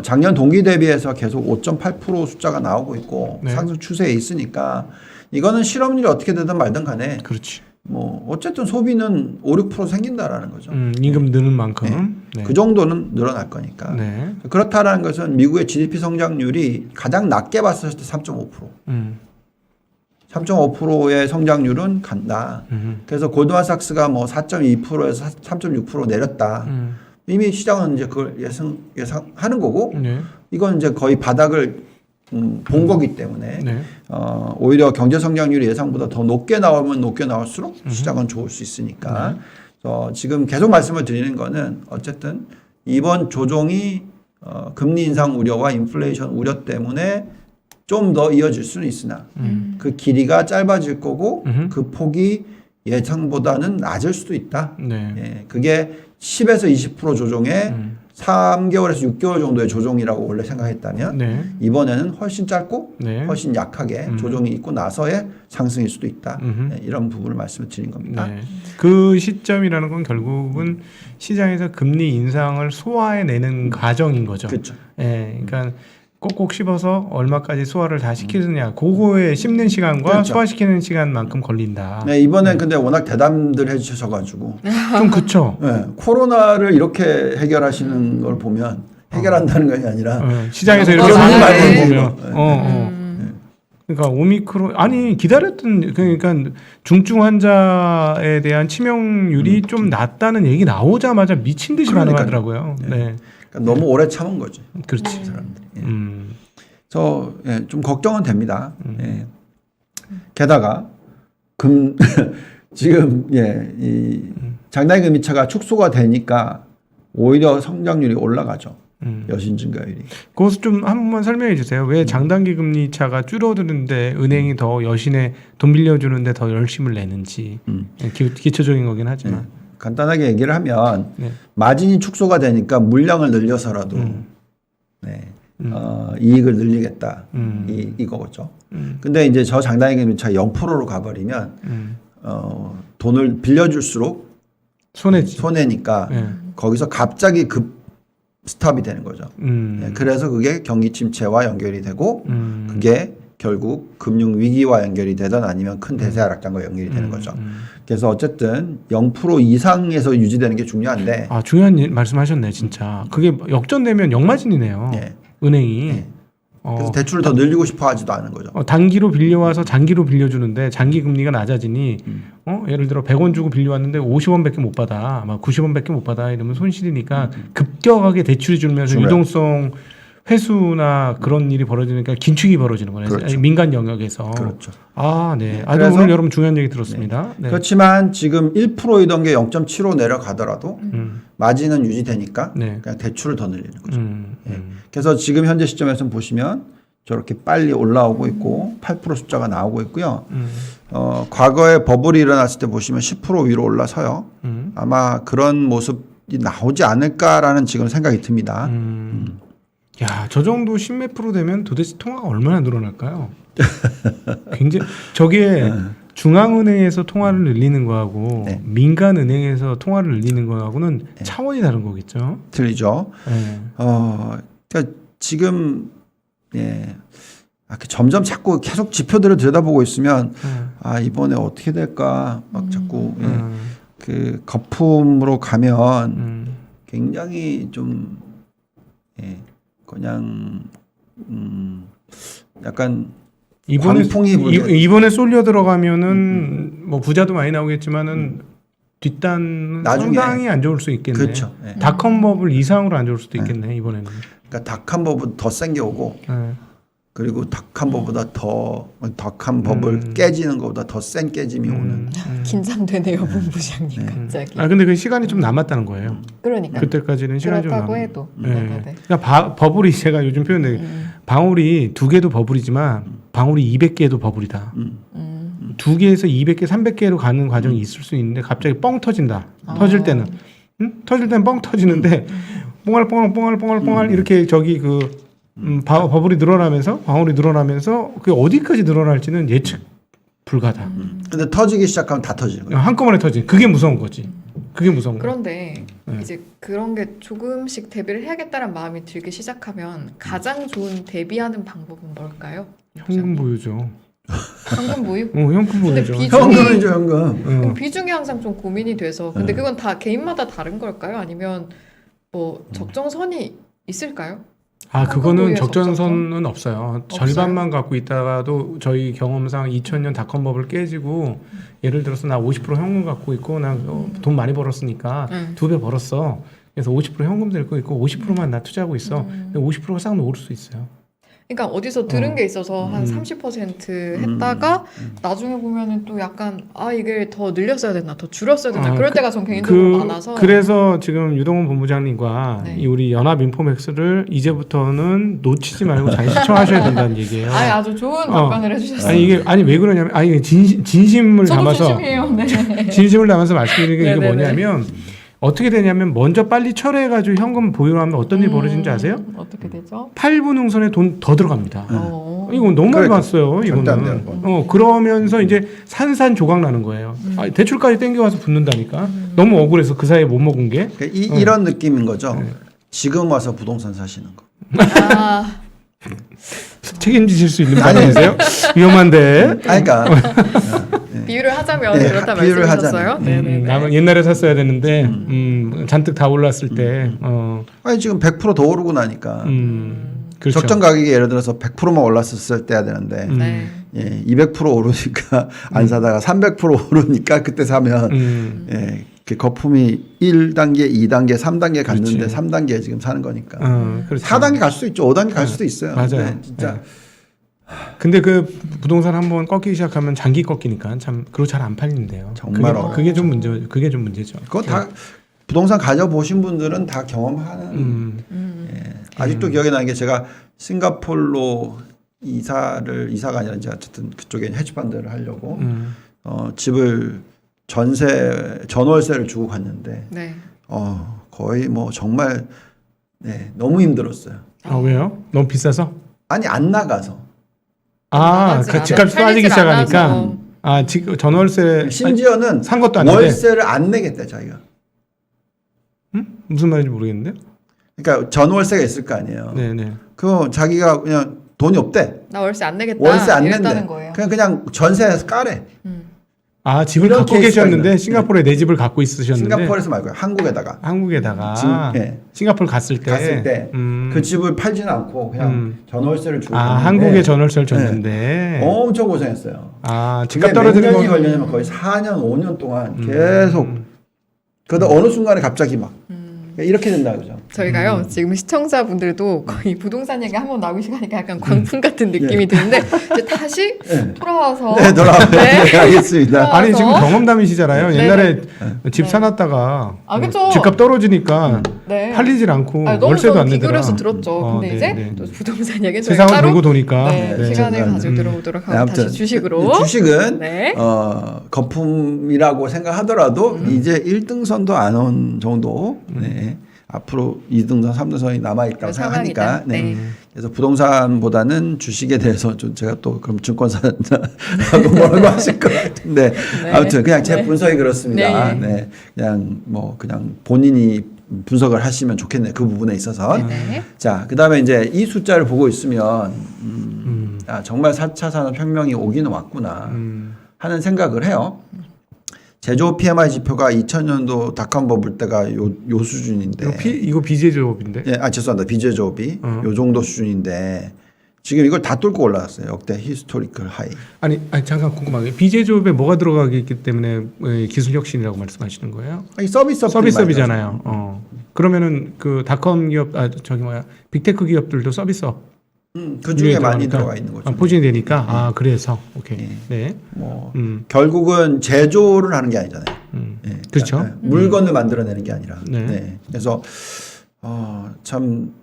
작년 동기 대비해서 계속 5.8% 숫자가 나오고 있고 네. 상승 추세에 있으니까 이거는 실업률이 어떻게 되든 말든 간에 그렇지. 뭐 어쨌든 소비는 5, 6% 생긴다라는 거죠. 임금 느는 만큼. 네. 그 정도는 늘어날 거니까. 네. 그렇다라는 것은 미국의 GDP 성장률이 가장 낮게 봤을 때 3.5%. 3.5%의 성장률은 간다. 그래서 골드만삭스가 뭐 4.2%에서 3.6% 내렸다. 이미 시장은 이제 그걸 예상하는 거고, 네. 이건 이제 거의 바닥을 본 거기 때문에 네. 오히려 경제 성장률이 예상보다 더 높게 나오면 높게 나올수록 시장은 좋을 수 있으니까. 지금 계속 말씀을 드리는 거는 어쨌든 이번 조정이 금리 인상 우려와 인플레이션 우려 때문에 좀 더 이어질 수는 있으나 그 길이가 짧아질 거고 그 폭이 예상보다는 낮을 수도 있다. 네. 예, 그게 10에서 20% 조정에 3개월에서 6개월 정도의 조정이라고 원래 생각했다면 네. 이번에는 훨씬 짧고 네. 훨씬 약하게 조정이 있고 나서의 상승일 수도 있다. 네, 이런 부분을 말씀을 드린 겁니다. 네. 그 시점이라는 건 결국은 시장에서 금리 인상을 소화해내는 과정인 거죠. 그렇죠. 예, 그러니까 꼭꼭 씹어서 얼마까지 소화를 다 시키느냐, 그거에 씹는 시간과 그렇죠. 소화시키는 시간만큼 걸린다. 네, 이번엔 근데 워낙 대담들 해주셔가지고 좀 그쵸. 네, 코로나를 이렇게 해결하시는 걸 보면 해결한다는 것이 아니라 시장에서 이렇게 그런 반응하는 말을 걸 보고. 보면, 그러니까 오미크론 아니 기다렸던 그러니까 중증 환자에 대한 치명률이 좀 낮다는 얘기 나오자마자 미친 듯이 반응하더라고요. 네. 그러니까 너무 오래 참은 거죠. 그렇지. 사람들이. 예. 그래서 좀 걱정은 됩니다. 예. 게다가 지금 이 장단기 금리차가 축소가 되니까 오히려 성장률이 올라가죠. 여신 증가율이. 그것을 좀 한 번만 설명해 주세요. 왜 장단기 금리 차가 줄어드는데 은행이 더 여신에 돈 빌려주는데 더 열심을 내는지 기초적인 거긴 하지만 간단하게 얘기를 하면 네. 마진이 축소가 되니까 물량을 늘려서라도 이익을 늘리겠다 이거죠. 근데 이제 저 장단기 금리차 0%로 가버리면 돈을 빌려줄수록 손해니까 거기서 갑자기 급 스탑이 되는 거죠. 그래서 그게 경기 침체와 연결이 되고 그게 결국 금융 위기와 연결이 되든 아니면 큰 대세 하락장과 연결이 되는 거죠. 그래서 어쨌든 0% 이상에서 유지되는 게 중요한데. 아 중요한 말씀하셨네 진짜. 그게 역전되면 역마진이네요. 예. 은행이. 예. 그래서 대출을 더 늘리고 싶어 하지도 않은 거죠. 단기로 빌려와서 장기로 빌려주는데 장기 금리가 낮아지니 예를 들어 100원 주고 빌려왔는데 50원밖에 못 받아. 막 90원밖에 못 받아. 이러면 손실이니까 급격하게 대출이 줄면서 줄어요. 유동성 회수나 그런 일이 벌어지니까 긴축이 벌어지는 거예요. 그렇죠. 민간 영역에서. 그렇죠. 아, 네. 아, 그래서- 오늘 여러분 중요한 얘기 들었습니다. 네. 그렇지만 지금 1%이던 게 0.75 내려가더라도 마진은 유지되니까 네. 그냥 대출을 더 늘리는 거죠. 그래서 지금 현재 시점에서 보시면 저렇게 빨리 올라오고 있고 8% 숫자가 나오고 있고요. 과거에 버블이 일어났을 때 보시면 10% 위로 올라서요. 아마 그런 모습이 나오지 않을까라는 지금 생각이 듭니다. 야, 저 정도 10몇 프로 되면 도대체 통화가 얼마나 늘어날까요? 굉장히 저게 중앙은행에서 통화를 늘리는 거하고 네. 민간은행에서 통화를 늘리는 거하고는 차원이 다른 거겠죠. 들리죠? 네. 그러니까 지금 점점 자꾸 계속 지표들을 들여다보고 있으면 이번에 어떻게 될까 막 자꾸 그 거품으로 가면 굉장히 좀 그냥 약간 광풍이 이번에 쏠려 들어가면은 뭐 부자도 많이 나오겠지만은 뒷단 나중에 상당히 안 좋을 수 있겠네. 그렇죠. 닷컴 버블 이상으로 안 좋을 수도 있겠네 이번에는. 그러니까 닷컴 버블 더 센 게 오고 그리고 닷컴 버블보다 닷컴 버블 깨지는 것보다 더 센 깨짐이 오는. 긴장되네요, 본부장님 갑자기. 아 근데 그 시간이 좀 남았다는 거예요. 그러니까 그때까지는 시간이 좀 그렇다고 남았. 해도. 네. 네네네. 그러니까 버블이 제가 요즘 표현해 방울이 2개도 버블이지만 방울이 200개도 버블이다. 2개에서 200개, 300개로 가는 과정이 있을 수 있는데 갑자기 뻥 터진다. 터질 때는 터질 때는 뻥 터지는데 뽕알 이렇게 저기 버블이 늘어나면서 방울이 늘어나면서 그게 어디까지 늘어날지는 예측 불가다. 근데 터지기 시작하면 다 터지는 거예요. 한꺼번에 터지. 그게 무서운 거지. 그게 무서운 거. 그런데 이제 그런 게 조금씩 대비를 해야겠다는 마음이 들기 시작하면 가장 좋은 대비하는 방법은 뭘까요? 현금 보유죠. 현금 보유? 현금 근데 보유죠. 현금이죠, 현금. 그럼 비중이 항상 좀 고민이 돼서 근데 그건 다 개인마다 다른 걸까요? 아니면 뭐 적정선이 있을까요? 아, 현금 그거는 보유의 적정선은 없어요. 없어요? 절반만 갖고 있다가도 저희 경험상 2000년 닷컴버블 깨지고 예를 들어서 나 50% 현금 갖고 있고 나 돈 많이 벌었으니까 2배 벌었어. 그래서 50% 현금 들고 있고 50%만 나 투자하고 있어. 근데 50%가 싹 오를 수 있어요. 그러니까 어디서 들은 게 있어서 한 30% 했다가 나중에 보면은 또 약간 이게 더 늘렸어야 됐나 더 줄였어야 됐나 그럴 때가 전 개인적으로 많아서 그래서 지금 유동훈 본부장님과 네. 이 우리 연합인포맥스를 이제부터는 놓치지 말고 잘 시청하셔야 된다는 얘기예요. 아주 좋은 답변을 해주셨어요. 아니 왜 그러냐면 이게 진심을 저도 담아서 진심이에요. 네. 진심을 담아서 말씀드리는 게 이게 네네네. 뭐냐면 어떻게 되냐면 먼저 빨리 철회해가지고 현금 보유하면 어떤 일이 벌어지는지 아세요? 어떻게 되죠? 8분 흥선에 돈 더 들어갑니다. 이거 너무 많이 그러니까 봤어요. 절대 안 이거는. 돼요, 그러면서 이제 산산조각 나는 거예요. 대출까지 땡겨와서 붙는다니까. 너무 억울해서 그 사이에 못 먹은 게. 그러니까 이런 느낌인 거죠. 지금 와서 부동산 사시는 거. 책임지실 수 있는 발언이세요? 위험한데. 그러니까 비유를 하자면 네, 그렇다 비유를 말씀하셨어요. 네네네. 나는 옛날에 샀어야 되는데 잔뜩 다 올랐을 때. 지금 100%더 오르고 나니까 그렇죠. 적정 가격이 예를 들어서 100%만 올랐을 때야 되는데 네. 200% 오르니까 안 사다가 300% 오르니까 그때 사면 그 거품이 1단계, 2단계, 3단계 갔는데 그렇지. 3단계에 지금 사는 거니까 그렇죠. 4단계 갈 수도 있죠. 5단계 갈 수도 있어요. 맞아요. 근데 진짜 근데 그 부동산 한번 꺾이기 시작하면 장기 꺾이니까 참 그리고 잘 안 팔리는데요. 정말 그게 좀 문제죠. 그거 다 부동산 가져보신 분들은 다 경험하는. 예. 아직도 기억에 나는 게 제가 싱가폴로 이사가 아니라 이제 어쨌든 그쪽에 헤지펀드를 하려고 집을 전월세를 주고 갔는데 네. 거의 뭐 정말 너무 힘들었어요. 아 왜요? 너무 비싸서? 아니 안 나가서. 그 집값이 빠지기 시작하니까 지금 전월세 심지어는 산 것도 아닌데 월세를 안 내겠대 자기가. 무슨 말인지 모르겠는데. 그러니까 전월세가 있을 거 아니에요. 네네. 그거 자기가 그냥 돈이 없대. 나 월세 안 내겠다. 월세 안 이랬다는 낸대. 거예요. 그냥 전세에서 까래. 집을 이런 갖고 케이스가 계셨는데 있는. 싱가포르에 내 집을 갖고 있으셨는데 싱가포르에서 말고요. 한국에다가 싱가포르 갔을 때 그 집을 팔지는 않고 그냥 전월세를 주고 한국에 전월세를 줬는데 엄청 고생했어요. 집값 몇 떨어지는 년이 거 걸리냐면 거의 4년 5년 동안 계속 그러다 어느 순간에 갑자기 막 이렇게 된다 그죠. 저희가요 지금 시청자분들도 거의 부동산 얘기 한번 나오기 시작하니까 약간 광풍 같은 느낌이 드는데 이제 다시 돌아와서 알겠습니다. 아니 지금 경험담이시잖아요. 네. 옛날에 집 사놨다가 그쵸. 집값 떨어지니까 네. 팔리질 않고 너무 월세도 안 저는 내더라. 비교해서 들었죠. 근데 이제 또 부동산 얘기 저희 세상을 따로 돌고 도니까 시간을 가지고 들어보도록 하고 아무튼 다시 주식으로. 주식은 네. 거품이라고 생각하더라도 이제 1등선도 안 온 정도. 앞으로 2등선, 3등선이 남아있다고 생각하니까. 그래서 부동산보다는 주식에 대해서 좀 제가 또 그럼 증권사하고 뭐라고 하실 것 같은데. 아무튼 그냥 제 분석이 그렇습니다. 그냥 본인이 분석을 하시면 좋겠네요. 그 부분에 있어서. 자, 그 다음에 이제 이 숫자를 보고 있으면, 정말 4차 산업혁명이 오기는 왔구나 하는 생각을 해요. 제조업 PMI 지표가 2000년도 닷컴 버블 때가 요 수준인데. 이거 비제조업인데? 죄송합니다. 비제조업이 요 정도 수준인데 지금 이걸 다 뚫고 올라왔어요. 역대 히스토리컬 하이. 아니 잠깐 궁금한 게 비제조업에 뭐가 들어가기 때문에 기술 혁신이라고 말씀하시는 거예요? 서비스업이잖아요. 그러면은 그 닷컴 기업 빅테크 기업들도 서비스업 그 중에 많이 들어가 있는 거죠. 포진이 되니까 그래서 오케이. 결국은 제조를 하는 게 아니잖아요. 그렇죠. 물건을 만들어내는 게 아니라. 그래서 참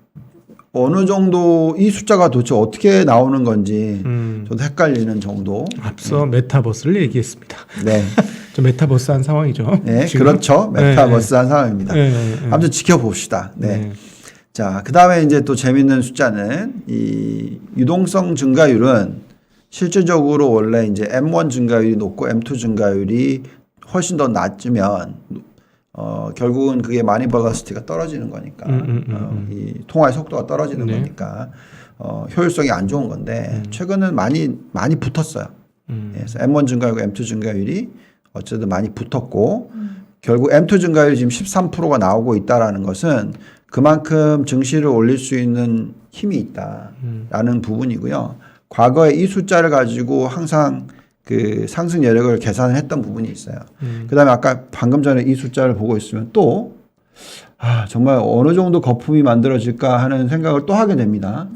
어느 정도 이 숫자가 도대체 어떻게 나오는 건지 저도 헷갈리는 정도. 앞서 메타버스를 얘기했습니다. 네. 좀 메타버스한 상황이죠. 그렇죠. 메타버스한 상황입니다. 아무튼 지켜봅시다. 자, 그 다음에 이제 또 재밌는 숫자는 이 유동성 증가율은 실질적으로 원래 이제 M1 증가율이 높고 M2 증가율이 훨씬 더 낮으면 결국은 그게 마니 벌러시티가 떨어지는 거니까 이 통화의 속도가 떨어지는 거니까 효율성이 안 좋은 건데 최근은 많이 붙었어요. 그래서 M1 증가율과 M2 증가율이 어쨌든 많이 붙었고 결국 M2 증가율이 지금 13%가 나오고 있다라는 것은 그만큼 증시를 올릴 수 있는 힘이 있다라는 부분이고요. 과거에 이 숫자를 가지고 항상 그 상승 여력을 계산을 했던 부분이 있어요. 그다음에 아까 방금 전에 이 숫자를 보고 있으면 또 정말 어느 정도 거품이 만들어질까 하는 생각을 또 하게 됩니다.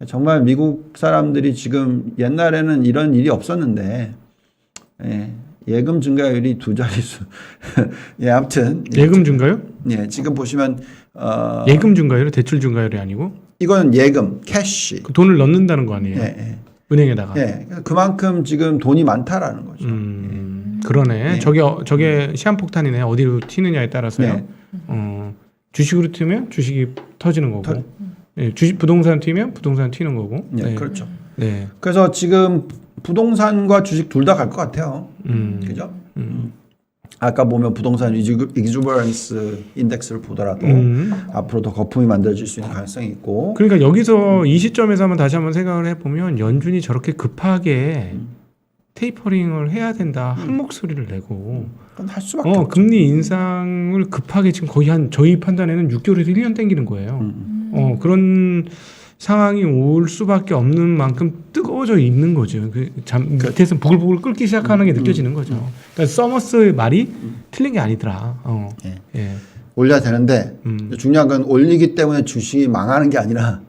정말 미국 사람들이 지금 옛날에는 이런 일이 없었는데 예금 증가율이 2자릿수. 아무튼 예금 증가요? 지금 보시면 예금 증가율이 대출 증가율이 아니고 이거는 예금, 캐시. 그 돈을 넣는다는 거 아니에요? 은행에다가. 그만큼 지금 돈이 많다라는 거죠. 그러네. 저게 시한폭탄이네. 어디로 튀느냐에 따라서요. 주식으로 튀면 주식이 터지는 거고. 부동산 튀면 부동산 튀는 거고. 그렇죠. 그래서 지금 부동산과 주식 둘 다 갈 것 같아요. 그죠? 아까 보면 부동산 익주버런스 인덱스를 보더라도 앞으로 더 거품이 만들어질 수 있는 가능성이 있고. 그러니까 여기서 이 시점에서 다시 한번 생각을 해보면 연준이 저렇게 급하게 테이퍼링을 해야 된다 한 목소리를 내고 그건 할 수밖에 없죠. 금리 인상을 급하게 지금 거의 저희 판단에는 6개월에서 1년 땡기는 거예요. 그런 상황이 올 수밖에 없는 만큼 뜨거워져 있는 거죠. 밑에서 부글부글 끓기 시작하는 게 느껴지는 거죠. 그러니까 서머스의 말이 틀린 게 아니더라. 올려야 되는데 중요한 건 올리기 때문에 주식이 망하는 게 아니라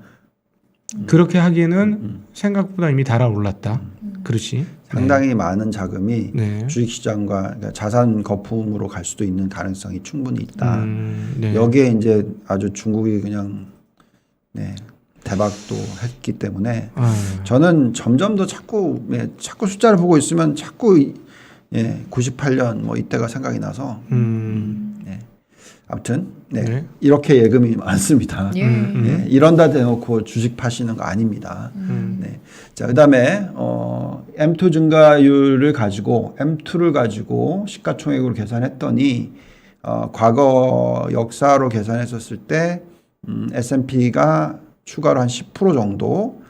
그렇게 하기에는 생각보다 이미 달아올랐다. 그렇지. 상당히 많은 자금이 네. 주식시장과 그러니까 자산 거품으로 갈 수도 있는 가능성이 충분히 있다. 네. 여기에 이제 아주 중국이 그냥 대박도 했기 때문에 저는 점점 더 자꾸 숫자를 보고 있으면 자꾸 98년 뭐 이때가 생각이 나서 아무튼 이렇게 예금이 많습니다. 이런다 대놓고 주식 파시는 거 아닙니다. 자, 그다음에 M2 증가율을 가지고 M2를 가지고 시가총액으로 계산했더니 과거 역사로 계산했었을 때 S&P가 추가로 한 10% 정도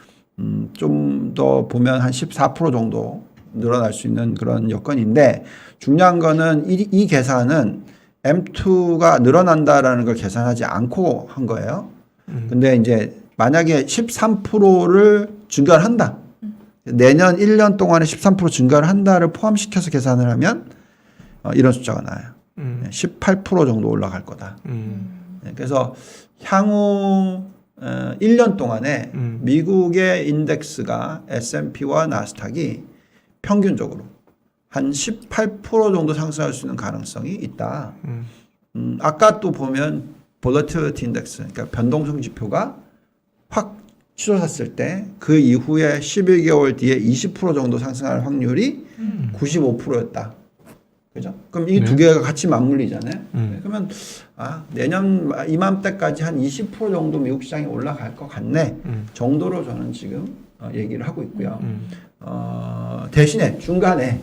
좀 더 보면 한 14% 정도 늘어날 수 있는 그런 여건인데 중요한 거는 이 계산은 M2가 늘어난다라는 걸 계산하지 않고 한 거예요. 근데 이제 만약에 13%를 증가를 한다. 내년 1년 동안에 13% 증가를 한다를 포함시켜서 계산을 하면 이런 숫자가 나와요. 18% 정도 올라갈 거다. 그래서 향후 1년 동안에 미국의 인덱스가 S&P와 나스닥이 평균적으로 한 18% 정도 상승할 수 있는 가능성이 있다. 아까 또 보면 volatility index, 그러니까 변동성 지표가 확 치솟았을 때 그 이후에 11개월 뒤에 20% 정도 상승할 확률이 95%였다. 그죠? 그럼 이 두 개가 같이 맞물리잖아요. 그러면 내년 이맘때까지 한 20% 정도 미국 시장이 올라갈 것 같네 정도로 저는 지금 얘기를 하고 있고요. 대신에 중간에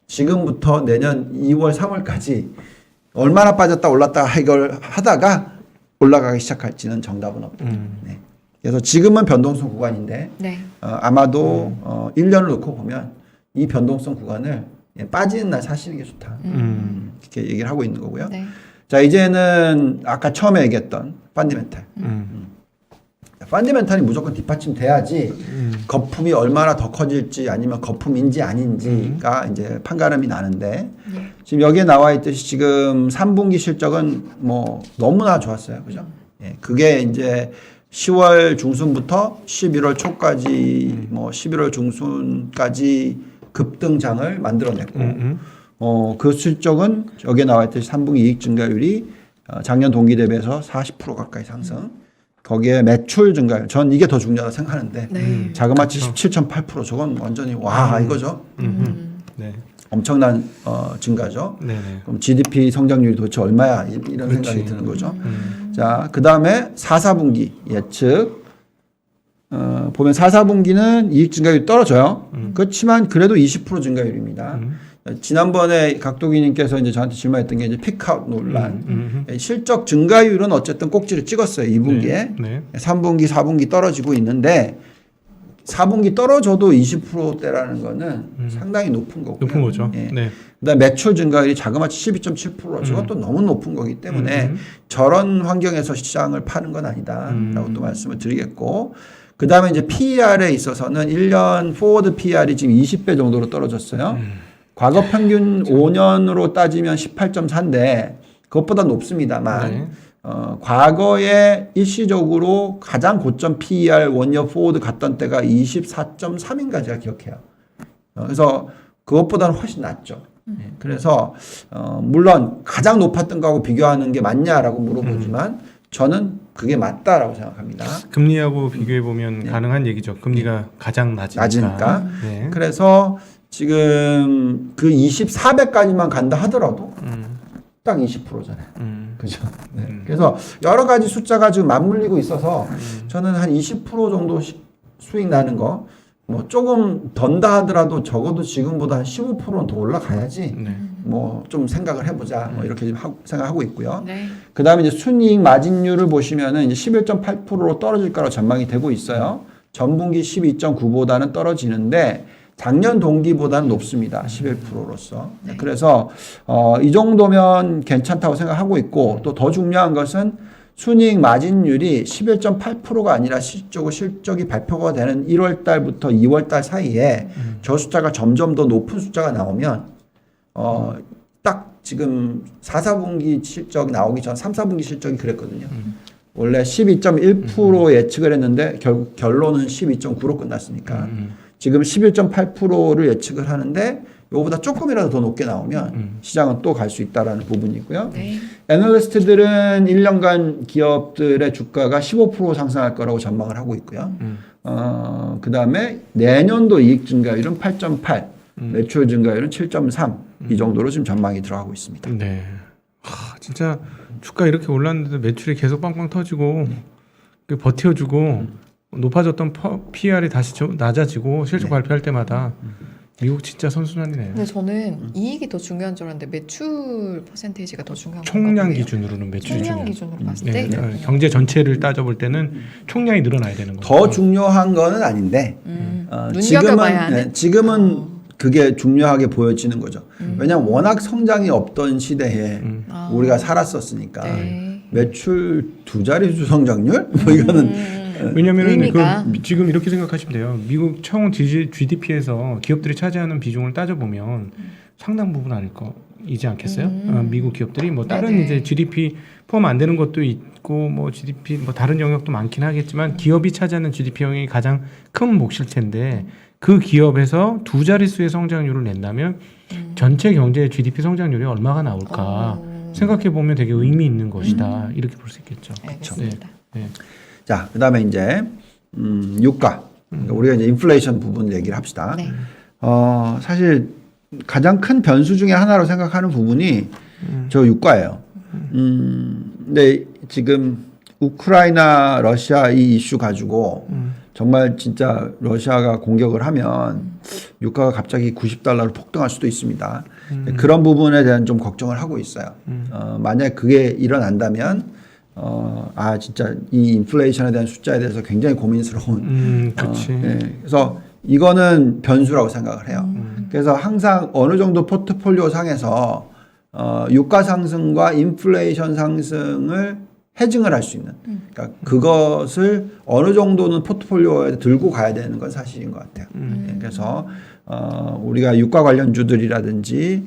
지금부터 내년 2월, 3월까지 얼마나 빠졌다 올랐다 이걸 하다가 올라가기 시작할지는 정답은 없다. 그래서 지금은 변동성 구간인데 아마도 1년을 놓고 보면 이 변동성 구간을 빠지는 날 사시는 게 좋다. 이렇게 얘기를 하고 있는 거고요. 자, 이제는 아까 처음에 얘기했던 펀디멘탈. 펀디멘탈이 무조건 뒷받침돼야지 거품이 얼마나 더 커질지 아니면 거품인지 아닌지가 이제 판가름이 나는데 지금 여기에 나와 있듯이 지금 3분기 실적은 뭐 너무나 좋았어요. 그죠? 그게 이제 10월 중순부터 11월 초까지 뭐 11월 중순까지 급등장을 만들어냈고 그 실적은 여기에 나와 있듯이 3분기 이익 증가율이 작년 동기 대비해서 40% 가까이 상승. 거기에 매출 증가율, 전 이게 더 중요하다고 생각하는데 자그마치 17.8% 저건 완전히 와 이거죠. 엄청난 증가죠. 그럼 GDP 성장률이 도대체 얼마야 이런 생각이 드는 거죠. 자, 그 다음에 4, 4분기 예측 보면 4, 4분기는 이익 증가율이 떨어져요. 그렇지만 그래도 20% 증가율입니다. 지난번에 각도기님께서 이제 저한테 질문했던 게 이제 피크아웃 논란. 실적 증가율은 어쨌든 꼭지를 찍었어요. 2분기에. 3분기, 4분기 떨어지고 있는데 4분기 떨어져도 20%대라는 거는 상당히 높은 거고요. 높은 거죠. 그다음에 매출 증가율이 자그마치 12.7%. 저것도 너무 높은 거기 때문에 저런 환경에서 시장을 파는 건 아니다라고 또 말씀을 드리겠고. 그 다음에 이제 PER에 있어서는 1년 포워드 PER이 지금 20배 정도로 떨어졌어요. 과거 평균 5년으로 따지면 18.4인데 그것보다 높습니다만 과거에 일시적으로 가장 고점 PER 원이어 포워드 갔던 때가 24.3인가 제가 기억해요. 그래서 그것보다는 훨씬 낮죠. 그래서 물론 가장 높았던 거하고 비교하는 게 맞냐라고 물어보지만 저는 그게 맞다라고 생각합니다. 금리하고 비교해 보면 가능한 얘기죠. 금리가 가장 낮으니까. 그래서 지금 그 24배까지만 간다 하더라도 딱 20%잖아요. 그죠? 그래서 여러 가지 숫자가 지금 맞물리고 있어서 저는 한 20% 정도 수익 나는 거 뭐 조금 던다 하더라도 적어도 지금보다 한 15%는 더 올라가야지 뭐 좀 생각을 해보자 뭐 이렇게 좀 생각하고 있고요. 그 다음에 이제 순이익 마진율을 보시면은 이제 11.8%로 떨어질 거라고 전망이 되고 있어요. 전분기 12.9보다는 떨어지는데 작년 동기보다는 높습니다. 11%로서. 그래서 이 정도면 괜찮다고 생각하고 있고 또 더 중요한 것은 순이익 마진율이 11.8%가 아니라 실적이 발표가 되는 1월 달부터 2월 달 사이에 저 숫자가 점점 더 높은 숫자가 나오면 딱 지금 4, 4분기 실적 나오기 전 3, 4분기 실적이 그랬거든요. 원래 12.1% 예측을 했는데 결국 결론은 12.9로 끝났으니까 지금 11.8%를 예측을 하는데 이거보다 조금이라도 더 높게 나오면 시장은 또 갈 수 있다라는 부분이고요. 네. 애널리스트들은 1년간 기업들의 주가가 15% 상승할 거라고 전망을 하고 있고요. 그 다음에 내년도 이익 증가율은 8.8, 매출 증가율은 7.3 이 정도로 지금 전망이 들어가고 있습니다. 네. 진짜 주가 이렇게 올랐는데도 매출이 계속 빵빵 터지고 버텨주고 높아졌던 PR이 다시 낮아지고 실적 발표할 때마다 미국 진짜 선순환이네요. 근데 저는 이익이 더 중요한 줄 알았는데 매출 퍼센테이지가 더 중요한 총량 건가 보네요. 기준으로는 매출이 총량 중요해요. 기준으로 봤을 때 경제 전체를 따져볼 때는 총량이 늘어나야 되는 거죠. 더 중요한 거는 아닌데 눈여겨봐야 하는. 지금은 그게 중요하게 보여지는 거죠. 왜냐하면 워낙 성장이 없던 시대에 우리가 살았었으니까 네. 매출 두 자릿수 성장률? 뭐 이거는 왜냐면은 의미가. 지금 이렇게 생각하시면 돼요. 미국 총 GDP에서 기업들이 차지하는 비중을 따져보면 상당 부분 아닐 거이지 않겠어요? 미국 기업들이 뭐 다른 네네. 이제 GDP 포함 안 되는 것도 있고 뭐 GDP 뭐 다른 영역도 많긴 하겠지만 기업이 차지하는 GDP 영역이 가장 큰 몫일 텐데 그 기업에서 두 자릿수의 성장률을 낸다면 전체 경제 GDP 성장률이 얼마가 나올까 생각해 보면 되게 의미 있는 것이다 이렇게 볼 수 있겠죠. 알겠습니다. 네. 자, 그다음에 이제 유가. 그러니까 우리가 이제 인플레이션 부분 얘기를 합시다. 네. 사실 가장 큰 변수 중에 하나로 생각하는 부분이 저 유가예요. 근데 지금 우크라이나 러시아 이 이슈 가지고 정말 진짜 러시아가 공격을 하면 유가가 갑자기 $90로 폭등할 수도 있습니다. 그런 부분에 대한 좀 걱정을 하고 있어요. 만약 그게 일어난다면 진짜 이 인플레이션에 대한 숫자에 대해서 굉장히 고민스러운. 그렇지. 그래서 이거는 변수라고 생각을 해요. 그래서 항상 어느 정도 포트폴리오 상에서 유가 상승과 인플레이션 상승을 해증을 할 수 있는. 그러니까 그것을 어느 정도는 포트폴리오에 들고 가야 되는 건 사실인 것 같아요. 그래서 우리가 유가 관련주들이라든지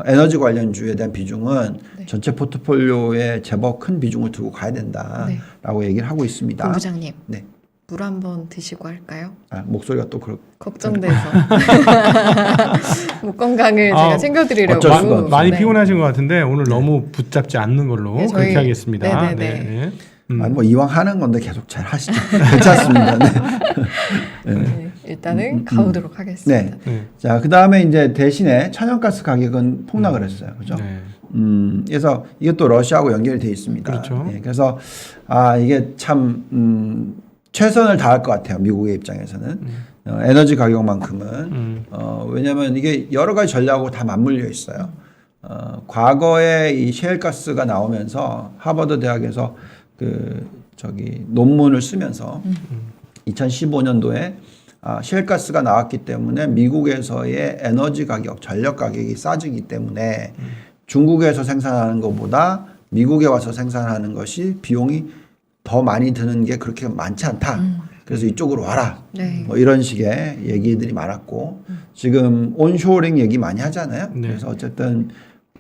에너지 관련주에 대한 비중은 전체 포트폴리오에 제법 큰 비중을 두고 가야 된다라고 얘기를 하고 있습니다. 본부장님, 네. 물 한번 드시고 할까요? 목소리가 또 그렇. 걱정돼서 목 건강을 제가 챙겨드리려고. 어쩔 수가 없어요. 많이 네. 피곤하신 것 같은데 오늘 너무 붙잡지 않는 걸로 네, 저희- 그렇게 하겠습니다. 네네네. 뭐 이왕 하는 건데 계속 잘 하시죠. 괜찮습니다. 네. 네, 일단은 가보도록 하겠습니다. 네. 자, 그 다음에 이제 대신에 천연가스 가격은 폭락을 했어요. 그죠? 네. 그래서 이게 또 러시아하고 연결이 돼 있습니다. 그렇죠. 예, 그래서 이게 참 최선을 다할 것 같아요. 미국의 입장에서는 에너지 가격만큼은 왜냐하면 이게 여러 가지 전략하고 다 맞물려 있어요. 과거에 이 셰일가스가 나오면서 하버드 대학에서 논문을 쓰면서 2015년도에 셰일가스가 나왔기 때문에 미국에서의 에너지 가격, 전력 가격이 싸지기 때문에 중국에서 생산하는 것보다 미국에 와서 생산하는 것이 비용이 더 많이 드는 게 그렇게 많지 않다. 그래서 이쪽으로 와라. 네. 뭐 이런 식의 얘기들이 많았고 지금 온쇼링 얘기 많이 하잖아요. 네. 그래서 어쨌든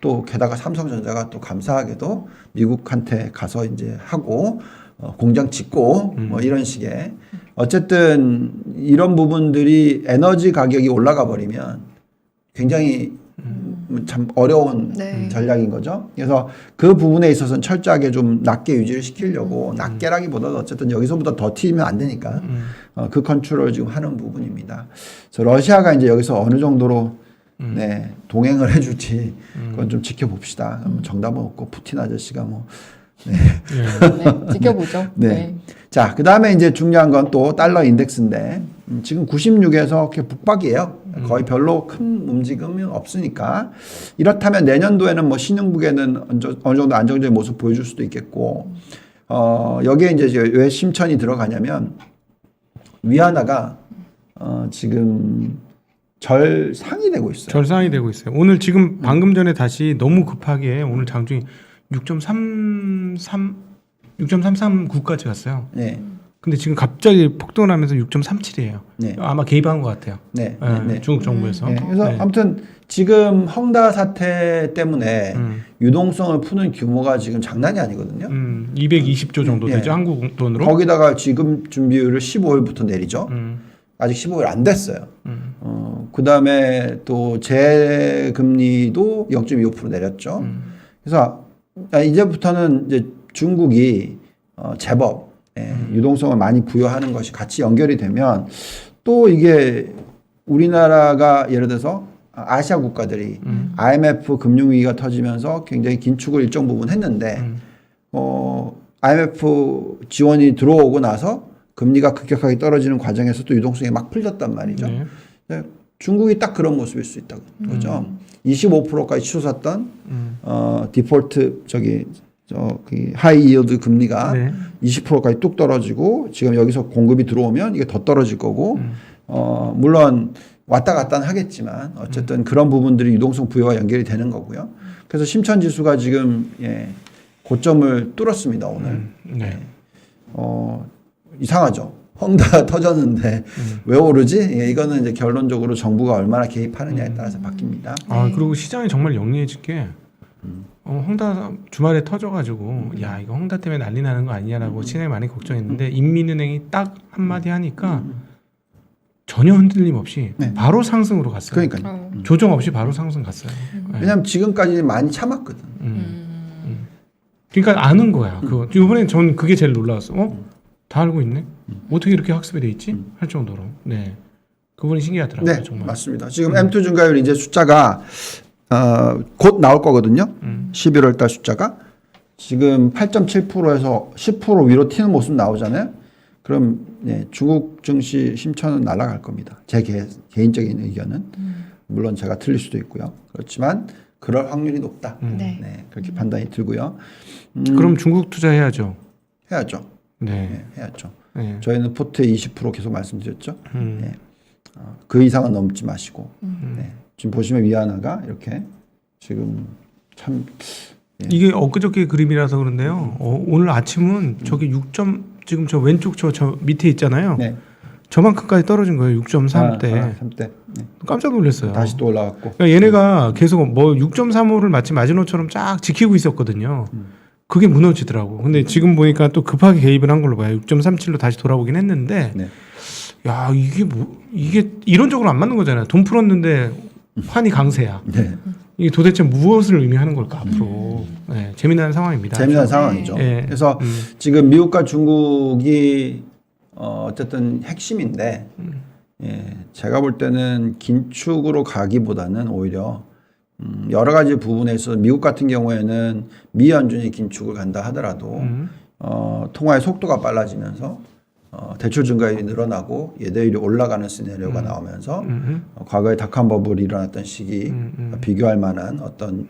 또 게다가 삼성전자가 또 감사하게도 미국한테 가서 이제 하고 공장 짓고 뭐 이런 식의 어쨌든 이런 부분들이 에너지 가격이 올라가 버리면 굉장히 참 어려운 네. 전략인 거죠. 그래서 그 부분에 있어서는 철저하게 좀 낮게 유지를 시키려고 낮게라기보다도 어쨌든 여기서보다 더 튀면 안 되니까 그 컨트롤을 지금 하는 부분입니다. 그래서 러시아가 이제 여기서 어느 정도로 동행을 해줄지 그건 좀 지켜봅시다. 정답은 없고 푸틴 아저씨가 뭐. 네, 지켜보죠. 네. 자, 그 다음에 이제 중요한 건 또 달러 인덱스인데 지금 96에서 이렇게 북박이에요. 거의 별로 큰 움직임이 없으니까 이렇다면 내년도에는 뭐 신흥국에는 어느 정도 안정적인 모습 보여줄 수도 있겠고 여기에 이제 왜 심천이 들어가냐면 위안화가 지금 절상이 되고 있어요. 절상이 되고 있어요. 오늘 지금 방금 전에 다시 너무 급하게 오늘 장중에 6.33구까지 갔어요. 네. 근데 지금 갑자기 폭등을 하면서 6.37이에요. 네. 아마 개입한 것 같아요. 네. 중국 정부에서. 네. 그래서 네. 아무튼 지금 헝다 사태 때문에 유동성을 푸는 규모가 지금 장난이 아니거든요. 220조 정도 되죠. 예. 한국 돈으로. 거기다가 지금 준비율을 15일부터 내리죠. 아직 15일 안 됐어요. 그다음에 또 재금리도 0.25% 내렸죠. 그래서 이제부터는 이제 중국이 제법 유동성을 많이 부여하는 것이 같이 연결이 되면 또 이게 우리나라가 예를 들어서 아시아 국가들이 IMF 금융위기가 터지면서 굉장히 긴축을 일정 부분 했는데 IMF 지원이 들어오고 나서 금리가 급격하게 떨어지는 과정에서 또 유동성이 막 풀렸단 말이죠. 네. 중국이 딱 그런 모습일 수 있다는 거죠. 25%까지 치솟았던 디폴트 그 하이 이어드 금리가 20%까지 뚝 떨어지고 지금 여기서 공급이 들어오면 이게 더 떨어질 거고 물론 왔다 갔다는 하겠지만 어쨌든 그런 부분들이 유동성 부여와 연결이 되는 거고요. 그래서 심천 지수가 지금 고점을 뚫었습니다 오늘. 이상하죠. 헝다 터졌는데 왜 오르지? 이거는 이제 결론적으로 정부가 얼마나 개입하느냐에 따라서 바뀝니다. 아 그리고 시장이 정말 영리해질 게 헝다 주말에 터져가지고 야 이거 헝다 때문에 난리 나는 거 아니냐라고 시장이 많이 걱정했는데 인민은행이 딱 한마디 하니까 전혀 흔들림 없이 바로 상승으로 갔어요. 그러니까요. 조정 없이 바로 상승 갔어요. 왜냐하면 지금까지 많이 참았거든. 그러니까 아는 거야. 그거 이번에 전 그게 제일 놀라웠어. 다 알고 있네. 어떻게 이렇게 학습이 돼 있지? 할 정도로. 네, 그분이 신기하더라고요. 네, 정말. 맞습니다. 지금 M2 증가율 이제 숫자가 곧 나올 거거든요. 11월 달 숫자가 지금 8.7%에서 10% 위로 튀는 모습 나오잖아요. 그럼 중국 증시 심천은 날아갈 겁니다. 제 개인적인 의견은 물론 제가 틀릴 수도 있고요. 그렇지만 그럴 확률이 높다. 네, 그렇게 판단이 들고요. 그럼 중국 투자해야죠. 해야죠. 네, 해야죠. 네. 저희는 포트에 20% 계속 말씀드렸죠. 그 이상은 넘지 마시고. 지금 보시면 위안화가 이렇게 지금 참 이게 엊그저께 그림이라서 그런데요. 오늘 아침은 저기 6점 지금 저 왼쪽 저 밑에 있잖아요. 저만큼까지 떨어진 거예요. 6.3대. 3대. 깜짝 놀랐어요. 다시 또 올라갔고. 그러니까 얘네가 계속 뭐 6.35를 마치 마지노처럼 쫙 지키고 있었거든요. 그게 무너지더라고. 근데 지금 보니까 또 급하게 개입을 한 걸로 봐요. 6.37로 다시 돌아오긴 했는데, 야 이게 이론적으로 안 맞는 거잖아요. 돈 풀었는데 환이 강세야. 이게 도대체 무엇을 의미하는 걸까 앞으로. 재미난 상황입니다. 재미난 상황이죠. 그래서 지금 미국과 중국이 어쨌든 핵심인데, 제가 볼 때는 긴축으로 가기보다는 오히려 여러 가지 부분에서 미국 같은 경우에는 미 연준이 긴축을 간다 하더라도 통화의 속도가 빨라지면서 대출 증가율이 늘어나고 예대율이 올라가는 시나리오가 나오면서 과거에 닷컴 버블이 일어났던 시기 비교할 만한 어떤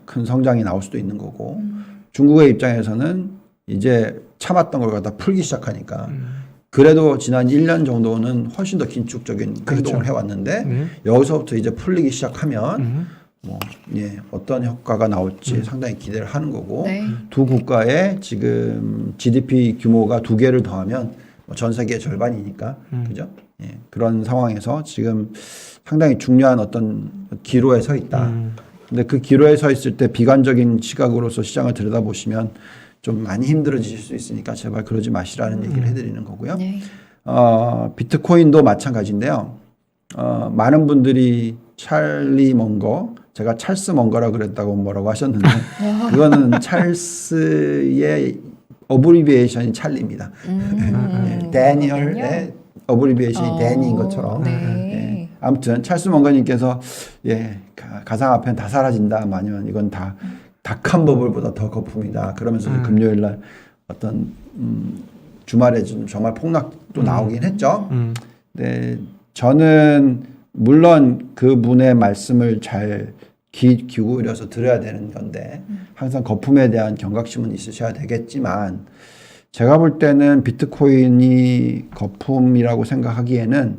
큰 성장이 나올 수도 있는 거고 중국의 입장에서는 이제 참았던 걸 갖다 풀기 시작하니까 그래도 지난 1년 정도는 훨씬 더 긴축적인 행동을 해왔는데 여기서부터 이제 풀리기 시작하면 어떤 효과가 나올지 상당히 기대를 하는 거고 두 국가의 지금 GDP 규모가 두 개를 더하면 전 세계의 절반이니까 그죠? 그런 상황에서 지금 상당히 중요한 어떤 기로에 서 있다. 근데 그 기로에 서 있을 때 비관적인 시각으로서 시장을 들여다보시면 좀 많이 힘들어지실 수 있으니까 제발 그러지 마시라는 얘기를 해드리는 거고요. 비트코인도 마찬가지인데요. 많은 분들이 찰리 먼거, 제가 찰스 먼거라 그랬다고 뭐라고 하셨는데 그거는 찰스의 어브리비에이션이 찰리입니다. 데니얼의 어브리비에이션이 데니인 것처럼. 아무튼 찰스 먼거님께서 가상화폐는 다 사라진다. 아니면 이건 다 닷컴 버블보다 더 거품이다. 그러면서 금요일 날 어떤 주말에 좀 정말 폭락도 나오긴 했죠. 네, 저는 물론 그분의 말씀을 잘 기울여서 들어야 되는 건데 항상 거품에 대한 경각심은 있으셔야 되겠지만 제가 볼 때는 비트코인이 거품이라고 생각하기에는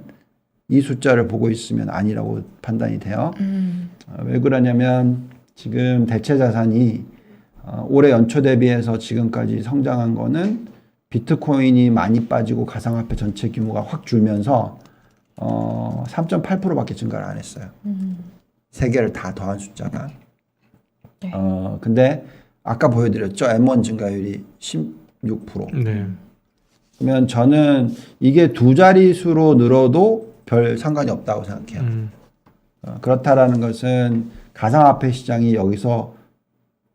이 숫자를 보고 있으면 아니라고 판단이 돼요. 왜 그러냐면 지금 대체 자산이 올해 연초 대비해서 지금까지 성장한 거는 비트코인이 많이 빠지고 가상화폐 전체 규모가 확 줄면서 3.8%밖에 증가를 안 했어요. 세 개를 다 더한 숫자가. 네. 근데 아까 보여드렸죠. M1 증가율이 16%. 네. 그러면 저는 이게 두 자릿수로 늘어도 별 상관이 없다고 생각해요. 그렇다라는 것은 가상화폐 시장이 여기서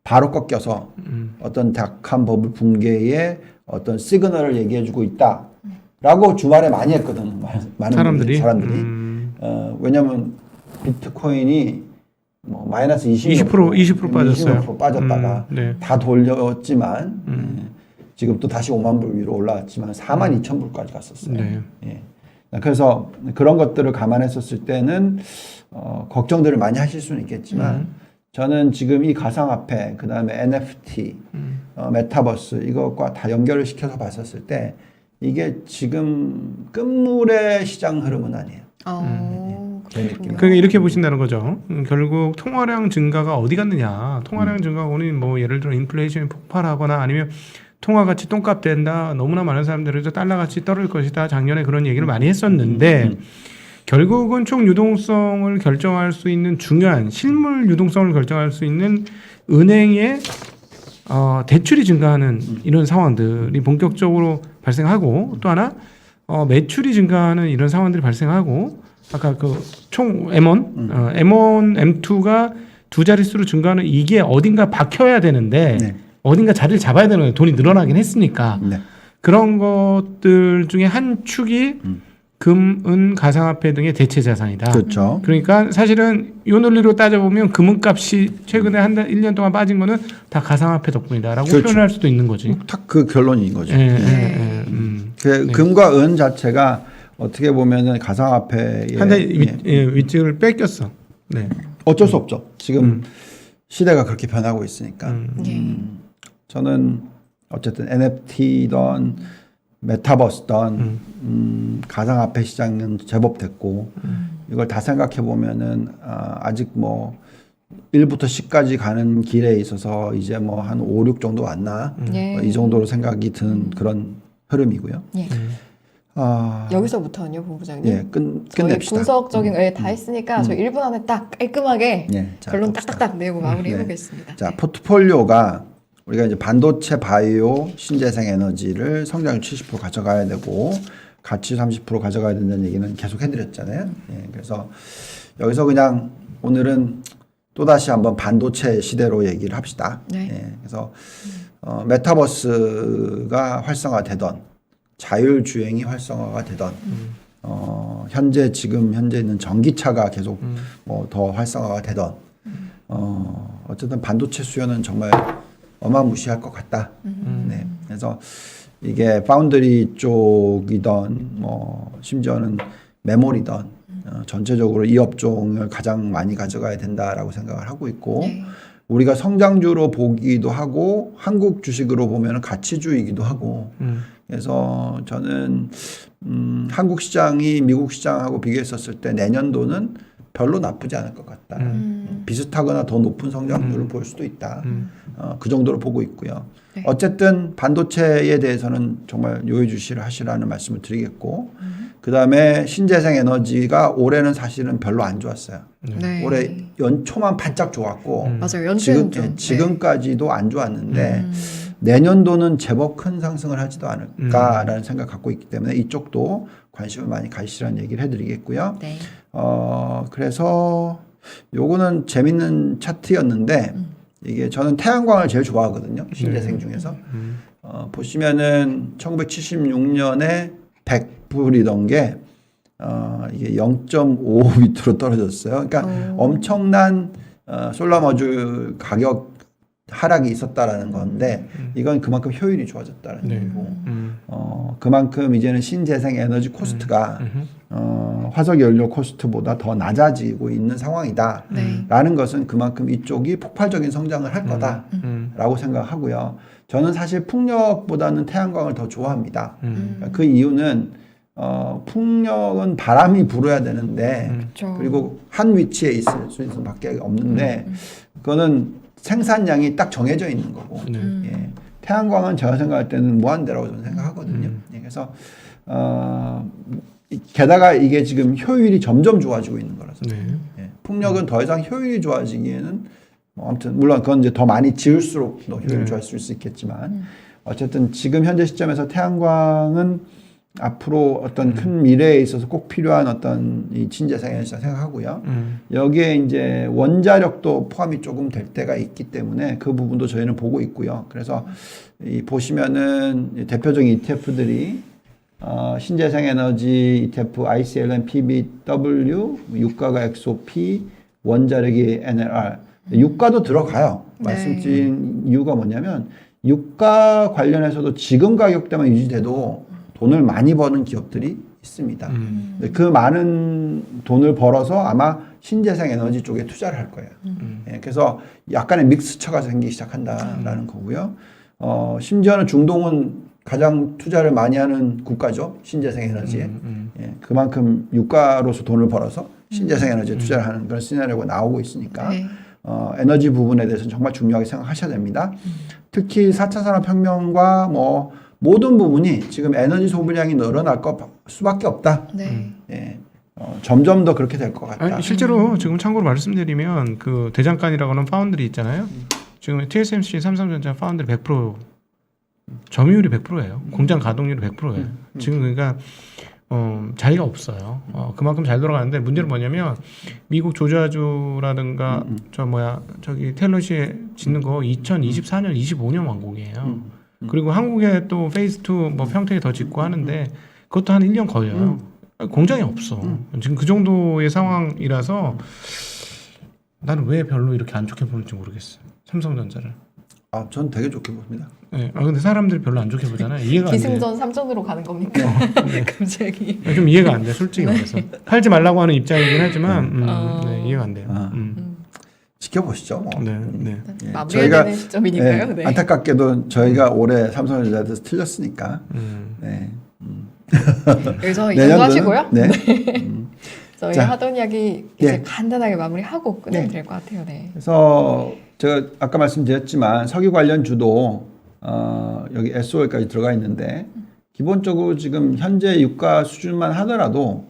바로 꺾여서 어떤 닥한 버블 붕괴의 어떤 시그널을 얘기해주고 있다라고 주말에 많이 했거든. 많은 사람들이. 왜냐하면 비트코인이 뭐 마이너스 20% 빠졌어요. 20% 빠졌다가 네. 다 돌렸지만 지금 또 다시 5만 불 위로 올라왔지만 4만 2천 불까지 갔었어요. 네. 예. 그래서 그런 것들을 감안했었을 때는 걱정들을 많이 하실 수는 있겠지만 저는 지금 이 가상화폐 그다음에 NFT, 메타버스 이것과 다 연결을 시켜서 봤었을 때 이게 지금 끝물의 시장 흐름은 아니에요. 그러니까 이렇게 보신다는 거죠. 결국 통화량 증가가 어디 갔느냐. 통화량 증가고는 뭐 예를 들어 인플레이션이 폭발하거나 아니면 통화가치 똥값 된다. 너무나 많은 사람들이 달러가치 떨어질 것이다. 작년에 그런 얘기를 많이 했었는데 결국은 총 유동성을 결정할 수 있는 중요한 실물 유동성을 결정할 수 있는 은행의 대출이 증가하는 이런 상황들이 본격적으로 발생하고 또 하나 매출이 증가하는 이런 상황들이 발생하고 아까 그 총 M1, M1, M2가 두 자릿수로 증가하는 이게 어딘가 박혀야 되는데 네. 어딘가 자리를 잡아야 되는 거예요. 돈이 늘어나긴 했으니까. 네. 그런 것들 중에 한 축이 금, 은, 가상화폐 등의 대체 자산이다. 그렇죠. 그러니까 사실은 이 논리로 따져보면 금은값이 최근에 한 달, 1년 동안 빠진 거는 다 가상화폐 덕분이다라고 그렇죠. 표현할 수도 있는 거지. 딱 그 결론인 거죠. 네. 금과 은 자체가 어떻게 보면은 가상화폐의 한대 윗줄을 뺏겼어. 네. 어쩔 수 없죠. 지금 시대가 그렇게 변하고 있으니까. 저는 어쨌든 NFT든 메타버스든 가상화폐 시장은 제법 됐고 이걸 다 생각해 보면은 아직 뭐 1부터 10까지 가는 길에 있어서 이제 뭐 한 5, 6 정도 왔나 이 정도로 생각이 드는 그런 흐름이고요. 여기서부터는요, 본부장님. 예, 끝냅시다. 분석적인 다 했으니까 저 1분 안에 딱 깔끔하게 결론 봅시다. 딱딱딱 내고 마무리해 보겠습니다. 자, 포트폴리오가 우리가 이제 반도체, 바이오, 신재생 에너지를 성장률 70% 가져가야 되고 가치 30% 가져가야 된다는 얘기는 계속 해드렸잖아요. 그래서 여기서 그냥 오늘은 또다시 한번 반도체 시대로 얘기를 합시다. 그래서 메타버스가 활성화되던 자율주행이 활성화가 되던 현재 있는 전기차가 계속 뭐 더 활성화가 되던 어쨌든 반도체 수요는 정말 어마무시할 것 같다. 그래서 이게 파운드리 쪽이던 뭐 심지어는 메모리던 전체적으로 이 업종을 가장 많이 가져가야 된다라고 생각을 하고 있고 우리가 성장주로 보기도 하고 한국 주식으로 보면 가치주이기도 하고 그래서 저는 한국 시장이 미국 시장하고 비교했었을 때 내년도는 별로 나쁘지 않을 것 같다. 비슷하거나 더 높은 성장률을 볼 수도 있다. 그 정도로 보고 있고요. 어쨌든 반도체에 대해서는 정말 요의주시를 하시라는 말씀을 드리겠고 그 다음에 신재생 에너지가 올해는 사실은 별로 안 좋았어요. 올해 연초만 반짝 좋았고 맞아요. 연초는 지금까지도 안 좋았는데 내년도는 제법 큰 상승을 하지도 않을까라는 생각 갖고 있기 때문에 이쪽도 관심을 많이 가지시라는 얘기를 해드리겠고요. 그래서 요거는 재밌는 차트였는데 이게 저는 태양광을 제일 좋아하거든요. 신재생 중에서. 보시면은 1976년에 100불이던 게 이게 0.5 밑으로 떨어졌어요. 그러니까 엄청난 솔라 모듈 가격 하락이 있었다라는 건데 이건 그만큼 효율이 좋아졌다는 얘기고 그만큼 이제는 신재생 에너지 코스트가 화석 연료 코스트보다 더 낮아지고 있는 상황이다 라는 것은 그만큼 이쪽이 폭발적인 성장을 할 거다라고 생각하고요. 저는 사실 풍력보다는 태양광을 더 좋아합니다. 그 이유는 풍력은 바람이 불어야 되는데 그리고 한 위치에 있을 수밖에 없는데 그거는 생산량이 딱 정해져 있는 거고 태양광은 제가 생각할 때는 무한대라고 저는 생각하거든요. 그래서 게다가 이게 지금 효율이 점점 좋아지고 있는 거라서 풍력은 더 이상 효율이 좋아지기에는 뭐 아무튼 물론 그건 이제 더 많이 지을수록 더 효율이 좋아질 수 있겠지만 어쨌든 지금 현재 시점에서 태양광은 앞으로 어떤 큰 미래에 있어서 꼭 필요한 어떤 이 친재생 에너지라 생각하고요. 여기에 이제 원자력도 포함이 조금 될 때가 있기 때문에 그 부분도 저희는 보고 있고요. 그래서 이 보시면은 대표적인 ETF들이 신재생 에너지 ETF ICLN PBW, 유가가 XOP, 원자력이 NLR, 유가도 들어가요. 네. 말씀드린 이유가 뭐냐면 유가 관련해서도 지금 가격대만 유지돼도 돈을 많이 버는 기업들이 있습니다. 그 많은 돈을 벌어서 아마 신재생 에너지 쪽에 투자를 할 거예요. 예, 그래서 약간의 믹스처가 생기기 시작한다라는 거고요. 심지어는 중동은 가장 투자를 많이 하는 국가죠. 신재생 에너지에. 예, 그만큼 유가로서 돈을 벌어서 신재생 에너지에 투자를 하는 그런 시나리오가 나오고 있으니까 네. 에너지 부분에 대해서는 정말 중요하게 생각하셔야 됩니다. 특히 4차 산업혁명과 뭐 모든 부분이 지금 에너지 소비량이 늘어날 수밖에 없다. 네. 예, 점점 더 그렇게 될 것 같다. 아니, 실제로 지금 참고로 말씀드리면 그 대장간이라고 하는 파운드리 있잖아요. 지금 TSMC, 삼성전자 파운드리 100% 점유율이 100%예요. 공장 가동률이 100%예요. 지금 그러니까 자리가 없어요. 그만큼 잘 돌아가는데 문제는 뭐냐면 미국 조지아주라든가 저기 텔러시에 짓는 거 2024년, 25년 완공이에요. 그리고 한국에 또 페이스 2 뭐 평택에 더 짓고 하는데 그것도 한 1년 걸려요. 공장이 없어. 지금 그 정도의 상황이라서 나는 왜 별로 이렇게 안 좋게 보는지 모르겠어요. 삼성전자를. 전 되게 좋게 봅니다. 네. 근데 사람들이 별로 안 좋게 보잖아요. 이해가 안 돼. 기승전 3전으로 가는 겁니까? 갑자기. 좀 이해가 안 돼. 솔직히 말해서. 팔지 말라고 하는 입장이긴 하지만 네, 이해가 안 돼요. 지켜보시죠. 뭐. 네, 네. 예, 마무리해야 되는 시점이니까요. 예, 네. 안타깝게도 저희가 올해 삼성전자에 대해서 틀렸으니까. 네. 여기서 내년도는- 인정하시고요. 네. 저희 자. 하던 이야기 이제 네. 간단하게 마무리하고 끝내면 될 것 같아요. 네. 그래서 제가 아까 말씀드렸지만 석유 관련주도 여기 SOL까지 들어가 있는데 기본적으로 지금 현재 유가 수준만 하더라도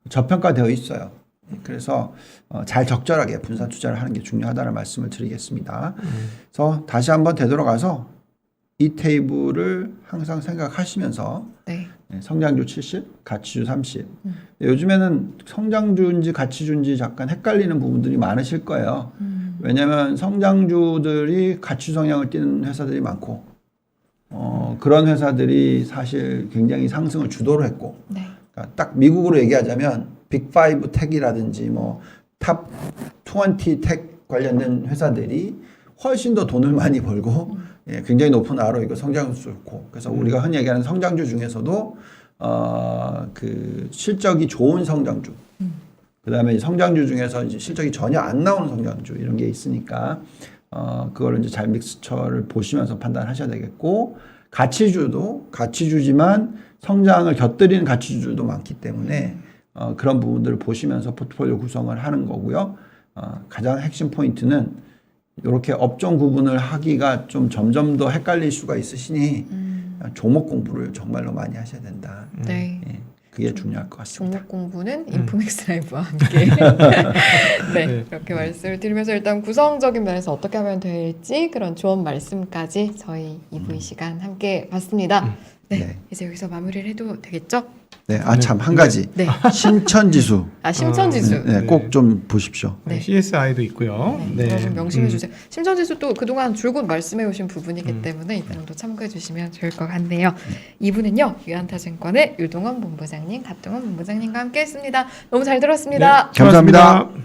저평가되어 있어요. 그래서 잘 적절하게 분산 투자를 하는 게 중요하다는 말씀을 드리겠습니다. 그래서 다시 한번 되돌아가서 이 테이블을 항상 생각하시면서 네. 성장주 70, 가치주 30. 요즘에는 성장주인지 가치주인지 잠깐 헷갈리는 부분들이 많으실 거예요. 왜냐하면 성장주들이 가치주 성향을 띠는 회사들이 많고 그런 회사들이 사실 굉장히 상승을 주도를 했고 네. 그러니까 딱 미국으로 얘기하자면 빅5 텍이라든지 뭐 탑 20 텍 관련된 회사들이 훨씬 더 돈을 많이 벌고 예, 굉장히 높은 ROE고 성장도 좋고 그래서 우리가 흔히 얘기하는 성장주 중에서도 그 실적이 좋은 성장주 그다음에 성장주 중에서 이제 실적이 전혀 안 나오는 성장주 이런 게 있으니까 그걸 이제 잘 믹스처를 보시면서 판단하셔야 되겠고 가치주도 가치주지만 성장을 곁들이는 가치주도 많기 때문에 그런 부분들을 보시면서 포트폴리오 구성을 하는 거고요. 가장 핵심 포인트는 이렇게 업종 구분을 하기가 좀 점점 더 헷갈릴 수가 있으시니 종목 공부를 정말로 많이 하셔야 된다. 네. 예, 그게 중요할 것 같습니다. 종목 공부는 인포맥스 라이브와 함께 네, 이렇게 말씀을 드리면서 일단 구성적인 면에서 어떻게 하면 될지 그런 조언 말씀까지 저희 2부 시간 함께 봤습니다. 네, 네. 이제 여기서 마무리를 해도 되겠죠? 네, 참 한 가지 네. 심천지수 심천지수. 네, 꼭 좀 보십시오. 네. CSI도 있고요. 네, 여러분 명심해 주세요. 심전지수 또 그동안 줄곧 말씀해 오신 부분이기 때문에 이번도 참고해 주시면 좋을 것 같네요. 2부는요. 유한타증권의 유동원 본부장님, 갑동원 본부장님과 함께했습니다. 너무 잘 들었습니다. 감사합니다.